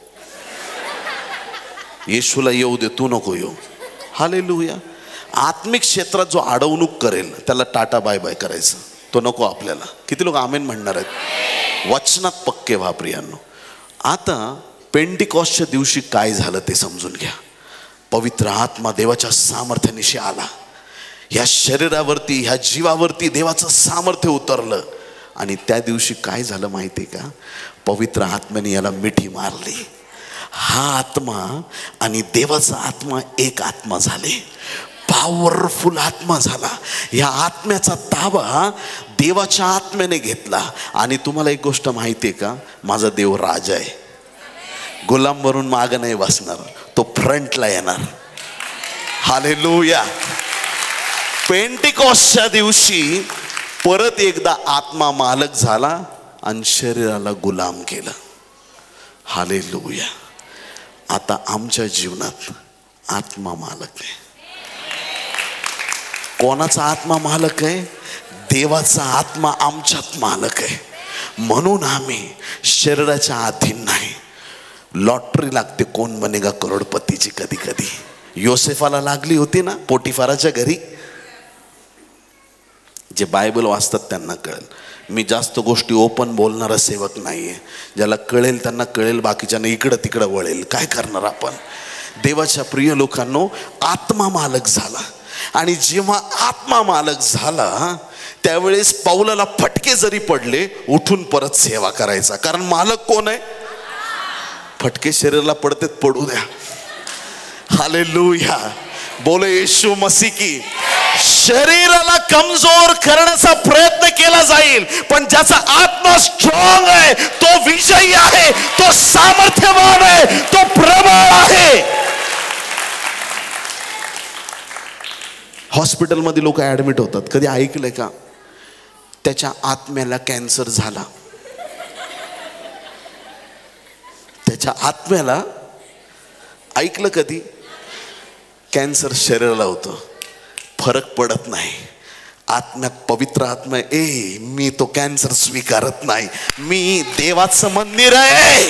येशूला येऊ दे, तू नको येऊ. हालेलुया. आत्मिक क्षेत्रात जो अडवणूक करेल त्याला टाटा बाय बाय करायचं, तो नको आपल्याला. किती लोक आमेन म्हणणार आहेत? वचनात पक्के व्हा प्रियांनो. आता पेंटिकॉस्टच्या दिवशी काय झालं ते समजून घ्या. पवित्र आत्मा देवाच्या सामर्थ्यानिशी आला. ह्या शरीरावरती, ह्या जीवावरती देवाचं सामर्थ्य उतरलं. आणि त्या दिवशी काय झालं माहिती आहे का? पवित्र आत्म्याने याला मिठी मारली. हा आत्मा आणि देवाचा आत्मा एक आत्मा झाले, पॉवरफुल आत्मा झाला. या आत्म्याचा ताबा देवाच्या आत्म्याने घेतला. आणि तुम्हाला एक गोष्ट माहिती आहे का? माझा देव राजा आहे. गुलाम वरून मागं नाही बसणार, तो फ्रंटला येणार. हालेलुया. पेंटिकॉस्टच्या दिवशी परत एकदा आत्मा मालक झाला आणि शरीराला गुलाम केलं. हालेलुया. आता आमच्या जीवनात आत्मा मालक आहे. कोणाचा आत्मा मालक आहे? देवाचा आत्मा आमच्यात मालक आहे. म्हणून आम्ही शरीराच्या अधीन नाही. लॉटरी लागते कोण बनेगा करोडपतीची. कधी कधी योसेफाला लागली होती ना पोटिफाराच्या घरी. जे बायबल वाचतात त्यांना कळेल. मी जास्त गोष्टी ओपन बोलणारा सेवक नाहीये. ज्याला कळेल त्यांना कळेल, बाकीच्यांना इकडं तिकडं वळेल. काय करणार आपण? देवाच्या प्रिय लोकांनो, आत्मा मालक झाला. आणि जेव्हा आत्मा मालक झाला त्यावेळेस पौलाला फटके जरी पडले, उठून परत सेवा करायचा. कारण मालक कोण आहे? फटके शरीराला पडतेत, पडू द्या. हालेलुया. बोले येशू मसीह की. शरीराला कमजोर करण्याचा प्रयत्न केला जाईल, पण ज्याचा आत्मा स्ट्रॉंग आहे, तो विजयी आहे, तो सामर्थ्यवान आहे, तो प्रबळ आहे. हॉस्पिटलमध्ये लोक ऍडमिट होतात. कधी ऐकलंय का? त्याच्या आत्म्याला कॅन्सर झाला. त्याच्या आत्म्याला ऐकलं कधी? कॅन्सर शरीराला होतं, फरक पडत नाही. आत्म्यात पवित्र आत्मा, मी तो कॅन्सर स्वीकारत नाही. मी देवाचं मंदिर आहे.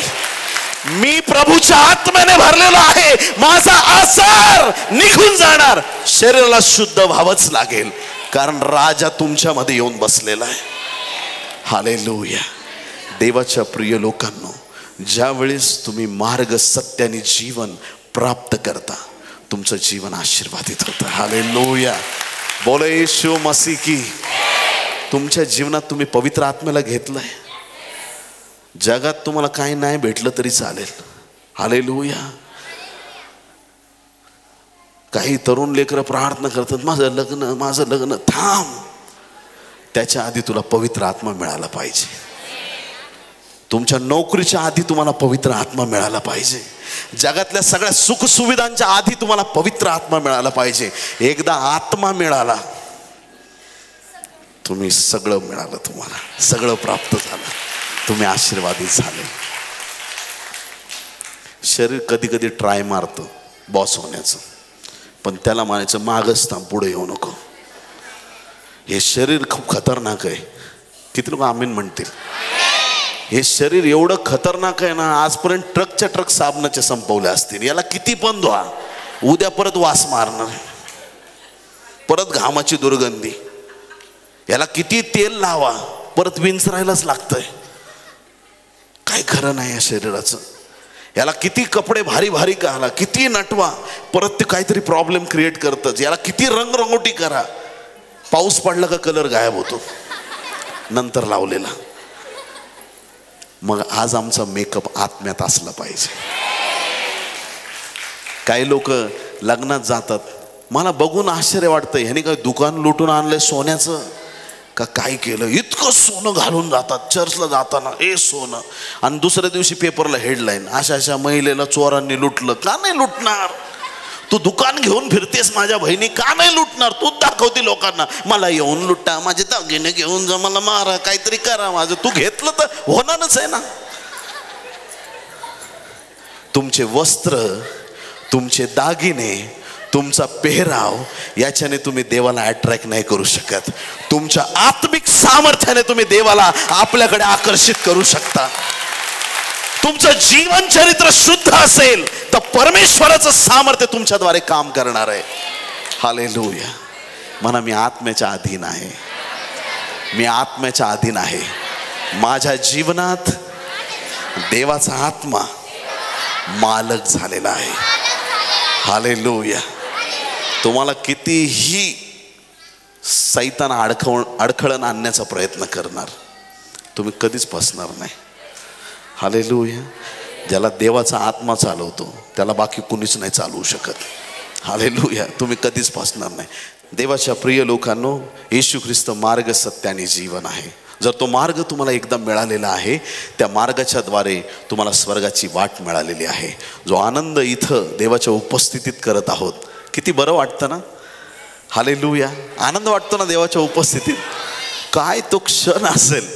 मी प्रभूच्या आत्म्याने भरलेला आहे. माझा आसार निघून जाणार. शरीराला शुद्ध व्हावंच लागेल, कारण राजा तुमच्यामध्ये येऊन बसलेला आहे. हालेलुया. देवाच्या प्रिय लोकांनो, ज्या वेळेस तुम्ही मार्ग, सत्य आणि जीवन प्राप्त करता, तुमचं जीवन आशीर्वादित होतं. हालेलुया. बोले येशू मसीह की. तुमच्या जीवनात तुम्ही पवित्र आत्म्याला घेतलंय. जगात तुम्हाला काही नाही भेटलं तरी चालेल. हालेलुया. काही तरुण लेकरं प्रार्थना करतात, माझं लग्न. थांब, त्याच्या आधी तुला पवित्र आत्मा मिळाला पाहिजे. तुमच्या नोकरीच्या आधी तुम्हाला पवित्र आत्मा मिळाला पाहिजे. जगातल्या सगळ्या सुखसुविधांच्या आधी तुम्हाला पवित्र आत्मा मिळाला पाहिजे. एकदा आत्मा मिळाला, तुम्ही सगळं मिळालं, तुम्हाला सगळं प्राप्त झालं, तुम्ही आशीर्वादित झाले. शरीर कधी कधी ट्राय मारतं बॉस होण्याचं, पण त्याला म्हणायचं मागच थांब, पुढे येऊ नको. हे शरीर खूप खतरनाक आहे. किती लोक आमीन म्हणतील? हे शरीर एवढं खतरनाक आहे ना, आजपर्यंत ट्रकच्या ट्रक साबणाचे संपवले असतील. याला किती पण धुवा, उद्या परत वास मारणार, परत घामाची दुर्गंधी. याला किती तेल लावा, परत विंचरायलाच लागतंय. काय खरं नाही या शरीराचं. याला किती कपडे भारी भारी घाला, किती नटवा, परत ते काहीतरी प्रॉब्लेम क्रिएट करतच. याला किती रंगरंगोटी करा, पाऊस पडला का कलर गायब होतो नंतर लावलेला. मग आज आमचा मेकअप आत्म्यात असला पाहिजे. काही लोक लग्नात जातात, मला बघून आश्चर्य वाटतं, ह्याने काय दुकान लुटून आणलंय सोन्याचं का काय केलं. इतकं सोनं घालून जातात चर्चला जाताना, हे सोनं. आणि दुसऱ्या दिवशी पेपरला हेडलाईन, अशा अशा महिलेला चोरांनी लुटलं. का नाही लुटणार? तू दुकान घेऊन फिरतेस माझ्या बहिणी, का नाही लुटणार? तू दाखवते लोकांना, मला येऊन लुटा, माझे दागिने घेऊन जा, मला मारा, काहीतरी करा माझं. तू घेतलं तर होणारच आहे ना. तुमचे वस्त्र, तुमचे दागिने, तुमचा पेहराव याच्याने तुम्ही देवाला अट्रॅक्ट नाही करू शकत. तुमच्या आत्मिक सामर्थ्याने तुम्ही देवाला आपल्याकडे आकर्षित करू शकता. तुमचं जीवन चरित्र शुद्ध असेल तर परमेश्वराचं सामर्थ्य तुमच्याद्वारे काम करणार आहे. हालेलुया. म्हणा, मी आत्म्याच्या अधीन आहे, मी आत्म्याच्या अधीन आहे. माझ्या जीवनात देवाचा आत्मा मालक झालेला आहे. हालेलुया. तुम्हाला कितीही सैतान अडखळण आणण्याचा प्रयत्न करणार, तुम्ही कधीच फसणार नाही. हालेलुया. ज्याला देवाचा आत्मा चालवतो त्याला बाकी कुणीच नाही चालवू शकत. हालेलुया. तुम्ही कधीच फसणार नाही. देवाच्या प्रिय लोकांनो, येशू ख्रिस्त मार्ग, सत्य आणि जीवन आहे. जर तो मार्ग तुम्हाला एकदा मिळालेला आहे, त्या मार्गाच्या द्वारे तुम्हाला स्वर्गाची वाट मिळालेली आहे. जो आनंद इथं देवाच्या उपस्थितीत करत आहोत, किती बरं वाटतं ना. हालेलुया. आनंद वाटतो ना देवाच्या उपस्थितीत. काय तो क्षण असेल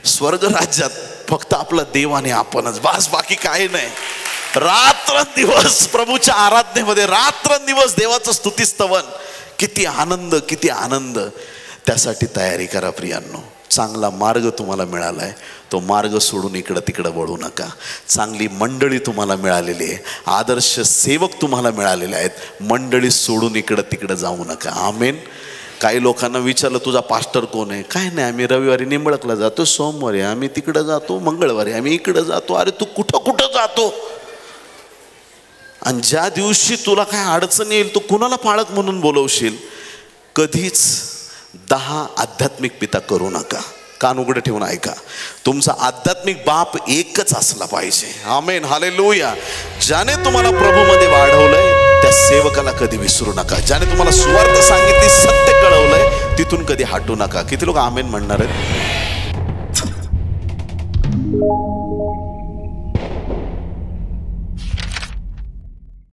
स्वर्ग राज्यात, फक्त आपला देव आणि आपणच, बस, बाकी काही नाही. रात्रंदिवस प्रभूच्या आराधनेमध्ये, रात्रंदिवस देवाचं स्तुतीस्तवन. किती आनंद, किती आनंद. त्यासाठी तयारी करा प्रियांनो. चांगला मार्ग तुम्हाला मिळालाय, तो मार्ग सोडून इकडं तिकडं वळू नका. चांगली मंडळी तुम्हाला मिळालेली आहे, आदर्श सेवक तुम्हाला मिळालेले आहेत. मंडळी सोडून इकडं तिकडं जाऊ नका. आमेन. काही लोकांना विचारलं, तुझा पास्टर कोण आहे? काय नाही, आम्ही रविवारी निंबळकला जातो, सोमवारी आम्ही तिकडं जातो, मंगळवारी आम्ही इकडं जातो. अरे तू कुठं कुठं जातो? आणि ज्या दिवशी तुला काय अडचण येईल, तू कुणाला पाळक म्हणून बोलवशील. कधीच 10 आध्यात्मिक पिता करू नका. कान उघडे ठेवून ऐका. तुमचा आध्यात्मिक बाप एकच असला पाहिजे. आमेन. हालेलुया. ज्याने तुम्हाला प्रभूमध्ये वाढवलंय त्या सेवकाला कधी विसरू नका. ज्याने तुम्हाला सुवार्थ सांगितली, सत्य कळवलंय, तिथून कधी हटू नका. किती लोक आमेन म्हणणार आहेत?